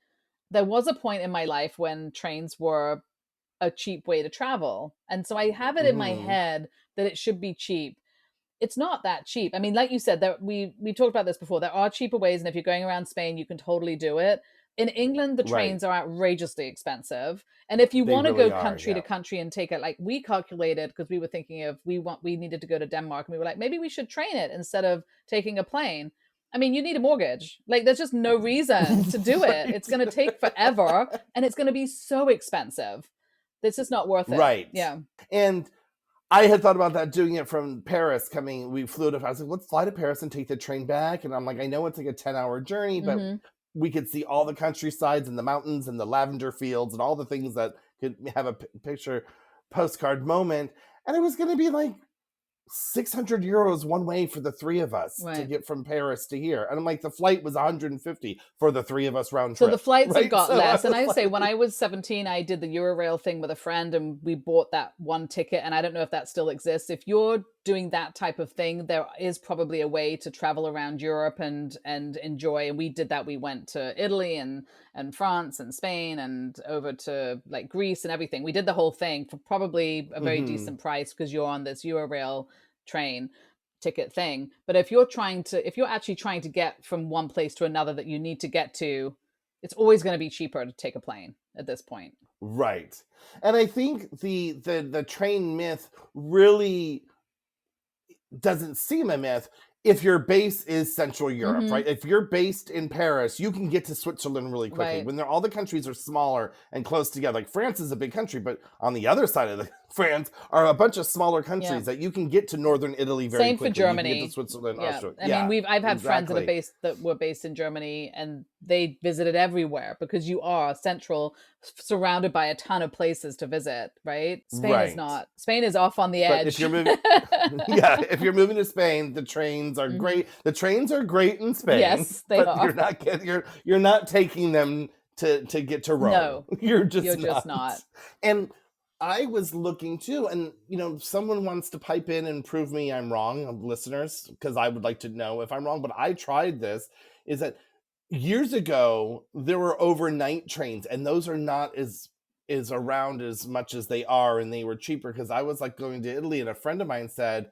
[SPEAKER 2] there was a point in my life when trains were a cheap way to travel. And so I have it in my
[SPEAKER 1] Hmm.
[SPEAKER 2] head that it should be cheap. It's not that cheap. I mean, like you said, that we talked about this before. There are cheaper ways, and if you're going around Spain, you can totally do it. In England, the
[SPEAKER 1] Right.
[SPEAKER 2] trains are outrageously expensive, and if you
[SPEAKER 1] They
[SPEAKER 2] want to
[SPEAKER 1] really
[SPEAKER 2] go
[SPEAKER 1] are.
[SPEAKER 2] country to
[SPEAKER 1] Yeah.
[SPEAKER 2] country and take it, like we calculated, because we were thinking of we needed to go to Denmark, and we were like, maybe we should train it instead of taking a plane. I mean, you need a mortgage. Like, there's just no reason to do it. It's
[SPEAKER 1] Right.
[SPEAKER 2] going to take forever, and it's going to be so expensive. It's just not worth it.
[SPEAKER 1] Right.
[SPEAKER 2] Yeah.
[SPEAKER 1] And I had thought about that, doing it from Paris. We flew to. I was like, let's fly to Paris and take the train back. And I'm like, I know it's like a 10-hour journey, but
[SPEAKER 2] Hmm.
[SPEAKER 1] we could see all the countrysides and the mountains and the lavender fields and all the things that could have a picture postcard moment. And it was going to be like 600 euros one way for the three of us to
[SPEAKER 2] Right.
[SPEAKER 1] get from Paris to here. And I'm like, the flight was 150 for the three of us round
[SPEAKER 2] So the
[SPEAKER 1] trip.
[SPEAKER 2] flights have
[SPEAKER 1] Right.
[SPEAKER 2] got
[SPEAKER 1] So I
[SPEAKER 2] less. And I
[SPEAKER 1] was
[SPEAKER 2] would say when
[SPEAKER 1] like,
[SPEAKER 2] I was 17, I did the Eurail thing with a friend and we bought that one ticket. And I don't know if that still exists. If you're doing that type of thing, there is probably a way to travel around Europe and enjoy. And we did that. We went to Italy and France and Spain and over to like Greece and everything. We did the whole thing for probably a very
[SPEAKER 1] mhm.
[SPEAKER 2] decent price because you're on this Eurail train ticket thing. But if you're actually trying to get from one place to another that you need to get to, it's always going to be cheaper to take a plane at this point.
[SPEAKER 1] Right. And I think the train myth really doesn't seem a myth if your base is Central Europe,
[SPEAKER 2] Mm-hmm.
[SPEAKER 1] right? If you're based in Paris, you can get to Switzerland really quickly.
[SPEAKER 2] Right.
[SPEAKER 1] When all the countries are smaller and close together, like France is a big country, but on the other side of the France are a bunch of smaller
[SPEAKER 2] Yeah.
[SPEAKER 1] countries that you can get to northern Italy very
[SPEAKER 2] Same for
[SPEAKER 1] quickly. You can get to
[SPEAKER 2] Germany.
[SPEAKER 1] Switzerland,
[SPEAKER 2] Yeah.
[SPEAKER 1] Austria.
[SPEAKER 2] I mean,
[SPEAKER 1] Yeah,
[SPEAKER 2] I've had friends
[SPEAKER 1] exactly.
[SPEAKER 2] that were based in Germany and they visited everywhere because you are central, surrounded by a ton of places to visit, right? Spain is
[SPEAKER 1] Right.
[SPEAKER 2] not. Spain is off on the
[SPEAKER 1] But if
[SPEAKER 2] edge.
[SPEAKER 1] you're moving, yeah, if you're moving to Spain, the trains are
[SPEAKER 2] Hmm.
[SPEAKER 1] great. The trains are great in Spain,
[SPEAKER 2] Yes, they
[SPEAKER 1] but
[SPEAKER 2] are.
[SPEAKER 1] you're not taking them to get to Rome.
[SPEAKER 2] No,
[SPEAKER 1] You're
[SPEAKER 2] you're
[SPEAKER 1] just
[SPEAKER 2] just
[SPEAKER 1] not.
[SPEAKER 2] not.
[SPEAKER 1] And I was looking too, and if someone wants to pipe in and prove me I'm wrong, listeners, because I would like to know if I'm wrong. But I tried this. Is that years ago there were overnight trains, and those are not as is around as much as they are, and they were cheaper because I was like going to Italy, and a friend of mine said,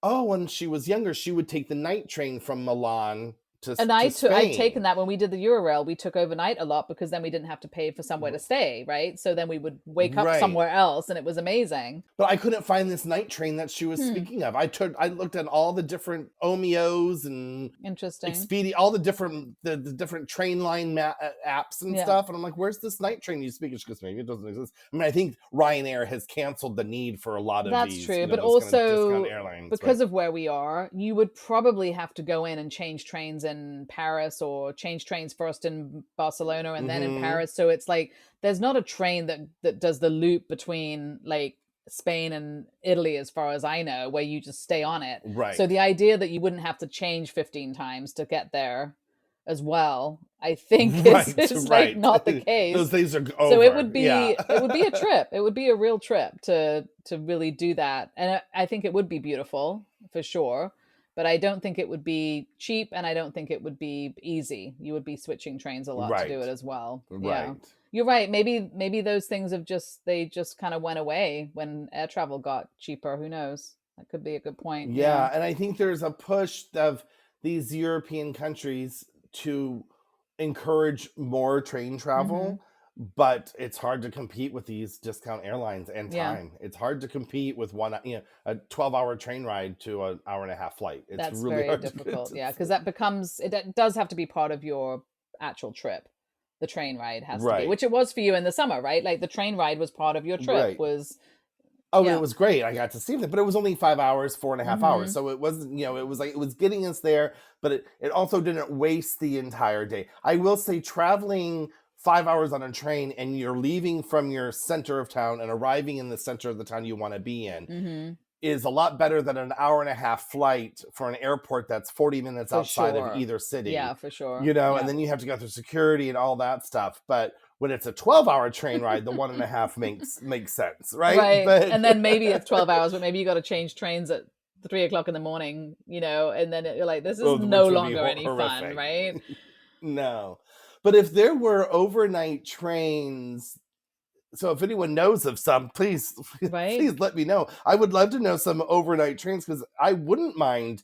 [SPEAKER 1] oh, when she was younger she would take the night train from Milan
[SPEAKER 2] And
[SPEAKER 1] to
[SPEAKER 2] I've taken
[SPEAKER 1] Spain.
[SPEAKER 2] that when we did the Eurail, we took overnight a lot because then we didn't have to pay for somewhere to stay, right? So then we would wake up
[SPEAKER 1] Right.
[SPEAKER 2] somewhere else and it was amazing.
[SPEAKER 1] But I couldn't find this night train that she was
[SPEAKER 2] Hmm,
[SPEAKER 1] speaking of. I looked at all the different Omios and
[SPEAKER 2] interesting.
[SPEAKER 1] Expedia, all the different train line apps and
[SPEAKER 2] Yeah,
[SPEAKER 1] stuff, and I'm like, "Where's this night train you speak?" She goes, "Maybe it doesn't exist." I mean, I think Ryanair has canceled the need for a lot of
[SPEAKER 2] that's
[SPEAKER 1] these,
[SPEAKER 2] true. But
[SPEAKER 1] those kind of discount
[SPEAKER 2] also
[SPEAKER 1] airlines. But
[SPEAKER 2] because of where we are, you would probably have to go in and change trains in Paris or change trains first in Barcelona and then in
[SPEAKER 1] mm-hmm,
[SPEAKER 2] Paris. So it's like there's not a train that does the loop between like Spain and Italy, as far as I know, where you just stay on it. So
[SPEAKER 1] right,
[SPEAKER 2] the idea that you wouldn't have to change 15 times to get there as well, I think is
[SPEAKER 1] right,
[SPEAKER 2] is like
[SPEAKER 1] right.
[SPEAKER 2] not the case.
[SPEAKER 1] Those days are
[SPEAKER 2] So
[SPEAKER 1] over. Yeah,
[SPEAKER 2] it would be a trip. It would be a real trip to really do that. And I think it would be beautiful for sure, but I don't think it would be cheap and I don't think it would be easy. You would be switching trains a lot to do
[SPEAKER 1] right,
[SPEAKER 2] it as well. Yeah.
[SPEAKER 1] right.
[SPEAKER 2] You're right. Maybe those things have just kind of went away when air travel got cheaper. Who knows? That could be a good point. Yeah.
[SPEAKER 1] Yeah, and I think there's a push of these European countries to encourage more train
[SPEAKER 2] Mhm.
[SPEAKER 1] travel, but it's hard to compete with these discount airlines and
[SPEAKER 2] Yeah.
[SPEAKER 1] time. It's hard to compete with a 12-hour train ride to an hour and a half flight. It's
[SPEAKER 2] That's
[SPEAKER 1] really
[SPEAKER 2] very
[SPEAKER 1] hard to get
[SPEAKER 2] difficult.
[SPEAKER 1] to.
[SPEAKER 2] Yeah, because that becomes it does have to be part of your actual trip. The train ride has to be,
[SPEAKER 1] Right.
[SPEAKER 2] which it was for you in the summer, right? Like the train ride was part of your trip.
[SPEAKER 1] Right.
[SPEAKER 2] Was
[SPEAKER 1] Oh, and it
[SPEAKER 2] yeah.
[SPEAKER 1] was great. I got to see them, but it was only 5 hours, 4.5 hours.
[SPEAKER 2] Hmm.
[SPEAKER 1] So it wasn't, it was like it was getting us there, but it also didn't waste the entire day. I will say traveling 5 hours on a train and you're leaving from your center of town and arriving in the center of the town you want to be in
[SPEAKER 2] Hmm.
[SPEAKER 1] is a lot better than an hour and a half flight for an airport that's 40 minutes
[SPEAKER 2] For
[SPEAKER 1] outside of
[SPEAKER 2] sure.
[SPEAKER 1] either
[SPEAKER 2] Yeah,
[SPEAKER 1] city,
[SPEAKER 2] for sure.
[SPEAKER 1] and
[SPEAKER 2] Yeah.
[SPEAKER 1] then you have to go through security and all that stuff. But when it's a 12-hour train ride, the one and a half makes sense, right?
[SPEAKER 2] Right.
[SPEAKER 1] But
[SPEAKER 2] And then maybe it's 12 hours, but maybe you got to change trains at 3 o'clock in the morning, and then you're like, this is
[SPEAKER 1] oh,
[SPEAKER 2] no
[SPEAKER 1] which would be
[SPEAKER 2] longer any fun,
[SPEAKER 1] horrific.
[SPEAKER 2] right?
[SPEAKER 1] No. But if there were overnight trains, so if anyone knows of some, please
[SPEAKER 2] Right.
[SPEAKER 1] please let me know. I would love to know some overnight trains because I wouldn't mind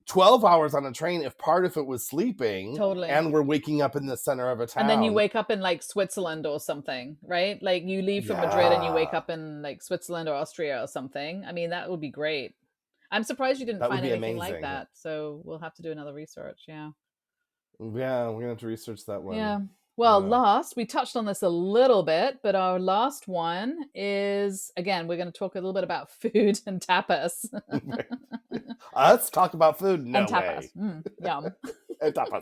[SPEAKER 1] 12 hours on a train if part of it was sleeping
[SPEAKER 2] Totally.
[SPEAKER 1] and we're waking up in the center of a
[SPEAKER 2] And then you
[SPEAKER 1] town.
[SPEAKER 2] wake up in like Switzerland or something, right? Like you leave from Madrid and you wake
[SPEAKER 1] Yeah.
[SPEAKER 2] up in like Switzerland or Austria or something. I mean, that would be great. I'm surprised you didn't
[SPEAKER 1] That would
[SPEAKER 2] find
[SPEAKER 1] be
[SPEAKER 2] anything like
[SPEAKER 1] amazing.
[SPEAKER 2] that. So we'll have to do another research. Yeah.
[SPEAKER 1] Yeah, we're gonna have to research that
[SPEAKER 2] Yeah.
[SPEAKER 1] one.
[SPEAKER 2] Well, we touched on this a little bit, but our last one is, again, we're going to talk a little bit about food and tapas.
[SPEAKER 1] Let's talk about food.
[SPEAKER 2] And
[SPEAKER 1] No
[SPEAKER 2] tapas.
[SPEAKER 1] way.
[SPEAKER 2] Yum.
[SPEAKER 1] And tapas.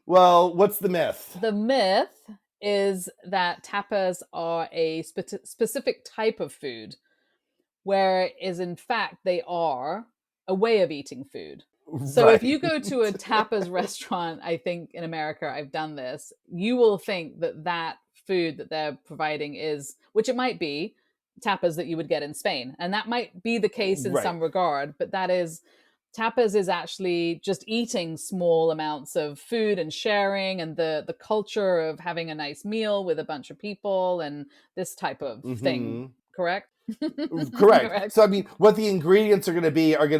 [SPEAKER 1] Well, what's the myth?
[SPEAKER 2] The myth is that tapas are a specific type of food, whereas in fact they are a way of eating food. So if you go to a tapas restaurant, I think in America, I've done this, you will think that food that they're providing is, which it might be, tapas that you would get in Spain. And that might be the case in some regard, but tapas is actually just eating small amounts of food and sharing, and the culture of having a nice meal with a bunch of people and this type of thing. Correct?
[SPEAKER 1] Correct. So I mean, what the ingredients are going to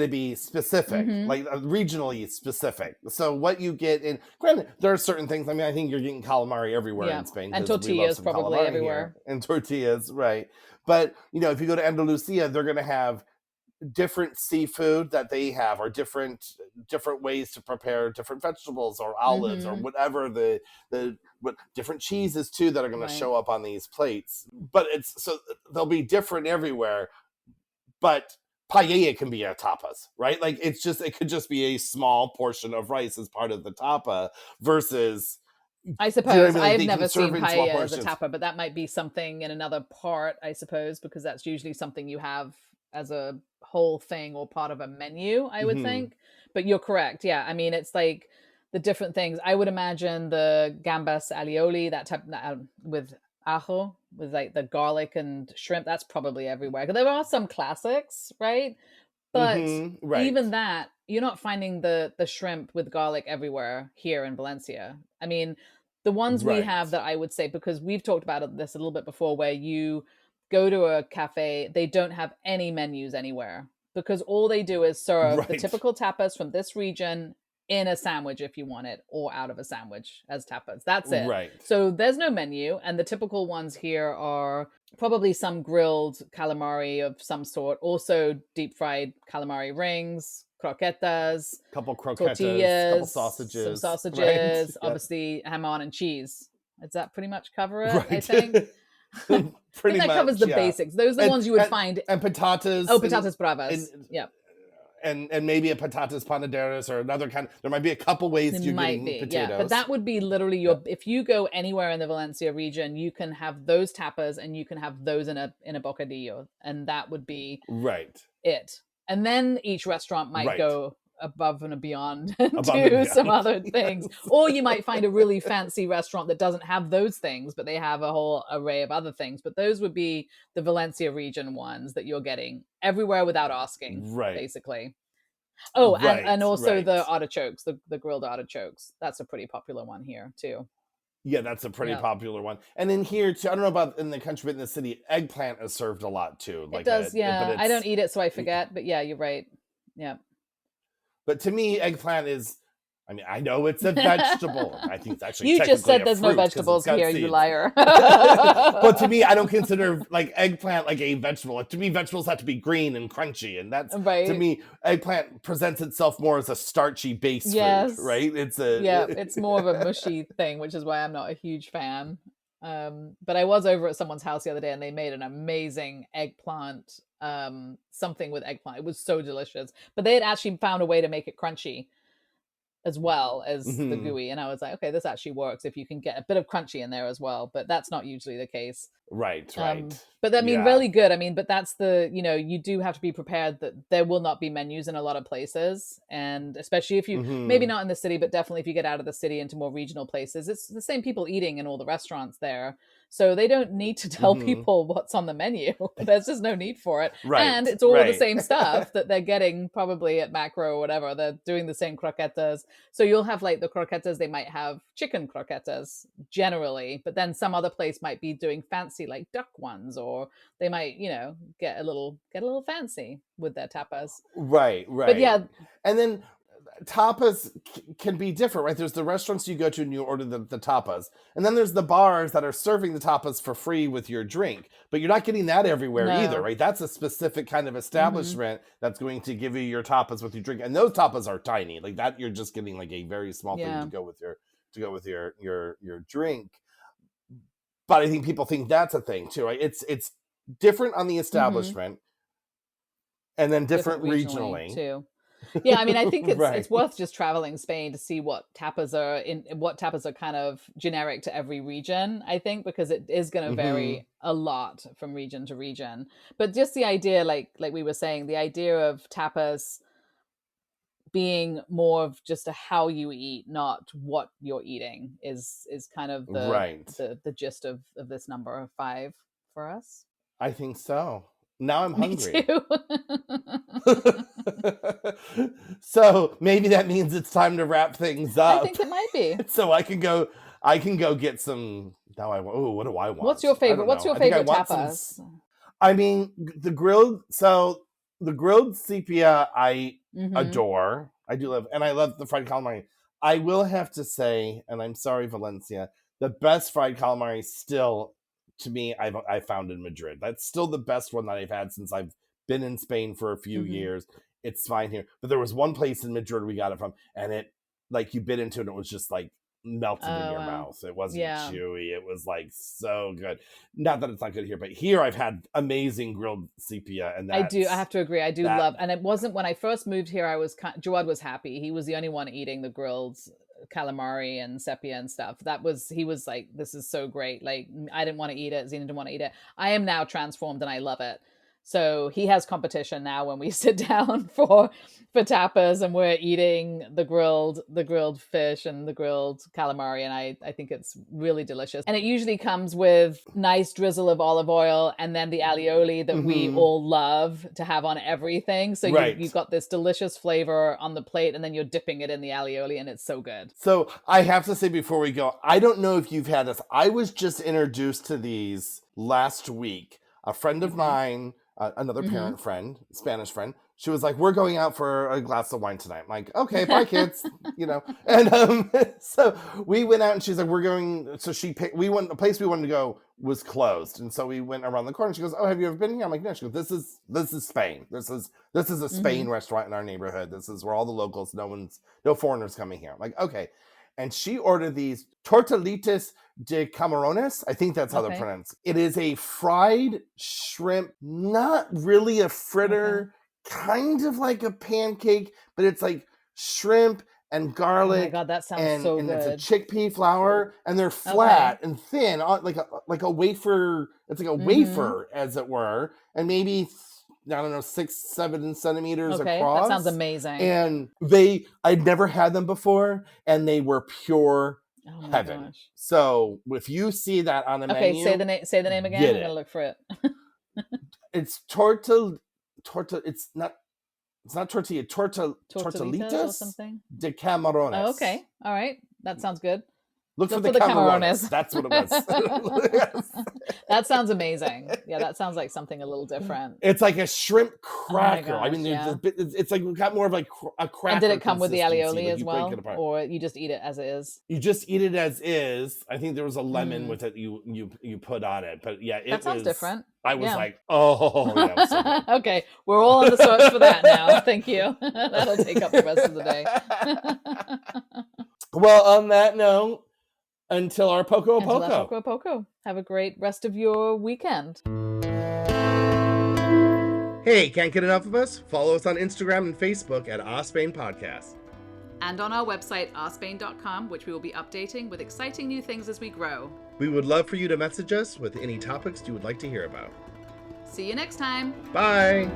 [SPEAKER 1] be specific, like regionally specific. So what you get in, granted, there are certain things. I mean, I think you're getting calamari everywhere in Spain,
[SPEAKER 2] and tortillas probably everywhere,
[SPEAKER 1] and tortillas, right? But if you go to Andalusia, they're going to have different seafood that they have, or different ways to prepare different vegetables or olives or whatever what different cheeses too that are going to show up on these plates. But so they'll be different everywhere. But paella can be a tapas, right? Like it could just be a small portion of rice as part of the tapa versus,
[SPEAKER 2] I suppose, I've never seen paella as a tapa, but that might be something in another part, I suppose, because that's usually something you have as a whole thing or part of a menu, I would think. But you're correct. Yeah. I mean, it's like the different things. I would imagine the gambas alioli, that type, with ajo, with like the garlic and shrimp, that's probably everywhere. There are some classics, right? But even that, you're not finding the shrimp with garlic everywhere here in Valencia. I mean, the ones we have that I would say, because we've talked about this a little bit before, where you go to a cafe, they don't have any menus anywhere, because all they do is serve the typical tapas from this region in a sandwich if you want it, or out of a sandwich as tapas. That's it. So there's no menu, and the typical ones here are probably some grilled calamari of some sort, also deep fried calamari rings, croquetas, tortillas,
[SPEAKER 1] couple sausages,
[SPEAKER 2] some sausages, obviously jamon and cheese. Does that pretty much cover it? I think.
[SPEAKER 1] Pretty
[SPEAKER 2] that
[SPEAKER 1] much
[SPEAKER 2] covers the basics. Those are the ones you would find.
[SPEAKER 1] And patatas.
[SPEAKER 2] Oh, patatas bravas. Yeah.
[SPEAKER 1] And maybe a patatas panaderas or another kind. There might be a couple ways you're getting potatoes.
[SPEAKER 2] Yeah, but that would be literally if you go anywhere in the Valencia region, you can have those tapas and you can have those in a bocadillo, and that would be it. And then each restaurant might go above and beyond and do some other things. Or you might find a really fancy restaurant that doesn't have those things, but they have a whole array of other things. But those would be the Valencia region ones that you're getting everywhere without asking, basically. Oh, and also the artichokes, the grilled artichokes. That's a pretty popular one here too.
[SPEAKER 1] Yeah, that's a pretty popular one. And in here too, I don't know about in the country, but in the city, eggplant is served a lot too.
[SPEAKER 2] Like it does, but I don't eat it, so I forget. But yeah, you're right. Yeah.
[SPEAKER 1] But to me, eggplant is, I mean, I know it's a vegetable. I think it's actually
[SPEAKER 2] you just said there's no vegetables here,
[SPEAKER 1] seeds.
[SPEAKER 2] You liar.
[SPEAKER 1] But to me, I don't consider like eggplant like a vegetable. To me, vegetables have to be green and crunchy, and that's to me, eggplant presents itself more as a starchy base food, right?
[SPEAKER 2] It's more of a mushy thing, which is why I'm not a huge fan. But I was over at someone's house the other day, and they made an amazing eggplant. Something with eggplant. It was so delicious. But they had actually found a way to make it crunchy as well as the gooey. And I was like, okay, this actually works if you can get a bit of crunchy in there as well. But that's not usually the case.
[SPEAKER 1] Right.
[SPEAKER 2] But I mean, really good. I mean, but that's you do have to be prepared that there will not be menus in a lot of places. And especially if you, maybe not in the city, but definitely if you get out of the city into more regional places, it's the same people eating in all the restaurants there. So they don't need to tell people what's on the menu. There's just no need for it. And it's all the same stuff that they're getting probably at Macro or whatever. They're doing the same croquetas. So you'll have like the croquetas, they might have chicken croquetas generally, but then some other place might be doing fancy like duck ones, or they might, get a little fancy with their tapas.
[SPEAKER 1] Right.
[SPEAKER 2] But yeah.
[SPEAKER 1] And then tapas can be different, right? There's the restaurants you go to and you order the tapas, and then there's the bars that are serving the tapas for free with your drink, but you're not getting that everywhere either, right? That's a specific kind of establishment that's going to give you your tapas with your drink, and those tapas are tiny, like that you're just getting like a very small thing to go with your to go with your drink. But I think people think that's a thing too, right? It's different on the establishment, and then different regionally
[SPEAKER 2] too. Yeah, I mean, I think it's
[SPEAKER 1] right.
[SPEAKER 2] it's worth just traveling Spain to see what tapas are kind of generic to every region, I think, because it is going to
[SPEAKER 1] Mm-hmm.
[SPEAKER 2] vary a lot from region to region. But just the idea, like we were saying, the idea of tapas being more of just a how you eat, not what you're eating, is kind of the
[SPEAKER 1] Right.
[SPEAKER 2] the gist of this number 5 for us.
[SPEAKER 1] I think so. Now I'm
[SPEAKER 2] Me
[SPEAKER 1] hungry.
[SPEAKER 2] too.
[SPEAKER 1] So maybe that means it's time to wrap things
[SPEAKER 2] I
[SPEAKER 1] up.
[SPEAKER 2] think it might be.
[SPEAKER 1] So I can go get some. Now what do I
[SPEAKER 2] What's
[SPEAKER 1] want?
[SPEAKER 2] your
[SPEAKER 1] I
[SPEAKER 2] favorite?
[SPEAKER 1] don't
[SPEAKER 2] What's
[SPEAKER 1] know.
[SPEAKER 2] your
[SPEAKER 1] I think I
[SPEAKER 2] favorite
[SPEAKER 1] want some.
[SPEAKER 2] tapas?
[SPEAKER 1] I mean, the grilled sepia I
[SPEAKER 2] Mm-hmm.
[SPEAKER 1] adore. I do love, and I love the fried calamari. I will have to say, and I'm sorry, Valencia, the best fried calamari still, to me, I found in Madrid. That's still the best one that I've had since I've been in Spain for a few
[SPEAKER 2] Mm-hmm.
[SPEAKER 1] years. It's fine here, but there was one place in Madrid we got it from, and it, like, you bit into it, and it was just like melted in
[SPEAKER 2] Oh
[SPEAKER 1] your
[SPEAKER 2] wow.
[SPEAKER 1] mouth. It wasn't
[SPEAKER 2] Yeah.
[SPEAKER 1] chewy. It was like so good. Not that it's not good here, but here I've had amazing grilled sepia, and
[SPEAKER 2] I do. I
[SPEAKER 1] that's
[SPEAKER 2] have to agree. I do
[SPEAKER 1] that.
[SPEAKER 2] love, and it wasn't when I first moved here. Jawad was happy. He was the only one eating the grilled calamari and sepia and stuff. He was like, this is so great. Like I didn't want to eat it. Zena didn't want to eat it. I am now transformed and I love it. So he has competition now when we sit down for tapas and we're eating the grilled fish and the grilled calamari, and I think it's really delicious. And it usually comes with nice drizzle of olive oil and then the alioli that we
[SPEAKER 1] Hmm.
[SPEAKER 2] all love to have on everything. So you've
[SPEAKER 1] Right.
[SPEAKER 2] got this delicious flavor on the plate, and then you're dipping it in the alioli, and it's so good.
[SPEAKER 1] So I have to say before we go, I don't know if you've had this. I was just introduced to these last week. A friend of
[SPEAKER 2] Okay.
[SPEAKER 1] mine, another
[SPEAKER 2] Mm-hmm.
[SPEAKER 1] parent friend, Spanish friend, she was like, "We're going out for a glass of wine tonight." I'm like, "Okay, bye, kids." And so we went out, and she's like, "We're going." So she picked. We went. The place we wanted to go was closed, and so we went around the corner. She goes, "Oh, have you ever been here?" I'm like, "No." She goes, "This is Spain. This is a
[SPEAKER 2] Mm-hmm.
[SPEAKER 1] Spain restaurant in our neighborhood. This is where all the locals. No foreigners coming here." I'm like, "Okay." And she ordered these tortelitas de camarones. I think that's how they're
[SPEAKER 2] Okay.
[SPEAKER 1] pronounced. It is a fried shrimp, not really a
[SPEAKER 2] Okay.
[SPEAKER 1] fritter, kind of like a pancake, but it's like shrimp and
[SPEAKER 2] Oh my
[SPEAKER 1] garlic,
[SPEAKER 2] God, that sounds
[SPEAKER 1] and
[SPEAKER 2] so
[SPEAKER 1] it's a
[SPEAKER 2] good.
[SPEAKER 1] chickpea flour, and they're
[SPEAKER 2] Okay.
[SPEAKER 1] flat and thin, like a wafer. It's like a
[SPEAKER 2] Mm-hmm.
[SPEAKER 1] wafer, as it were, and maybe I don't know, 6-7 centimeters
[SPEAKER 2] Okay. That sounds
[SPEAKER 1] across.
[SPEAKER 2] amazing.
[SPEAKER 1] And I'd never had them before, and they were pure
[SPEAKER 2] Oh my
[SPEAKER 1] heaven.
[SPEAKER 2] gosh.
[SPEAKER 1] So if you see that on a
[SPEAKER 2] Okay, say
[SPEAKER 1] menu,
[SPEAKER 2] the name. Say the name again.
[SPEAKER 1] get
[SPEAKER 2] I'm gonna
[SPEAKER 1] it.
[SPEAKER 2] look for it.
[SPEAKER 1] It's torta. It's not tortilla.
[SPEAKER 2] Tortillitas or
[SPEAKER 1] Tortelitas
[SPEAKER 2] something.
[SPEAKER 1] de
[SPEAKER 2] Oh,
[SPEAKER 1] camarones.
[SPEAKER 2] okay. All right. That sounds good.
[SPEAKER 1] Look for
[SPEAKER 2] Look
[SPEAKER 1] the
[SPEAKER 2] for the
[SPEAKER 1] camarones.
[SPEAKER 2] camarones.
[SPEAKER 1] That's what it was. Yes.
[SPEAKER 2] That sounds amazing. Yeah, that sounds like something a little different.
[SPEAKER 1] It's like a shrimp
[SPEAKER 2] Oh my
[SPEAKER 1] cracker. I
[SPEAKER 2] gosh,
[SPEAKER 1] mean,
[SPEAKER 2] yeah.
[SPEAKER 1] it's like got more of like a
[SPEAKER 2] And did
[SPEAKER 1] cracker
[SPEAKER 2] it come with the
[SPEAKER 1] consistency.
[SPEAKER 2] alioli
[SPEAKER 1] Like
[SPEAKER 2] as
[SPEAKER 1] you break it
[SPEAKER 2] well,
[SPEAKER 1] apart.
[SPEAKER 2] or you just eat it as it is?
[SPEAKER 1] You just eat it as is. I think there was a lemon
[SPEAKER 2] Mm,
[SPEAKER 1] with it you put on it, but yeah,
[SPEAKER 2] that
[SPEAKER 1] it
[SPEAKER 2] sounds
[SPEAKER 1] was.
[SPEAKER 2] different.
[SPEAKER 1] I was
[SPEAKER 2] Yeah.
[SPEAKER 1] like, oh yeah, it was so good.
[SPEAKER 2] Okay, we're all on the search for that now. Thank you. That'll take up the rest of the day.
[SPEAKER 1] Well, on that note, until our poco
[SPEAKER 2] Until our
[SPEAKER 1] poco.
[SPEAKER 2] poco poco. Have a great rest of your weekend.
[SPEAKER 1] Hey, can't get enough of us? Follow us on Instagram and Facebook at Ospain Podcast.
[SPEAKER 2] And on our website, ourspain.com, which we will be updating with exciting new things as we grow.
[SPEAKER 1] We would love for you to message us with any topics you would like to hear about.
[SPEAKER 2] See you next time.
[SPEAKER 1] Bye.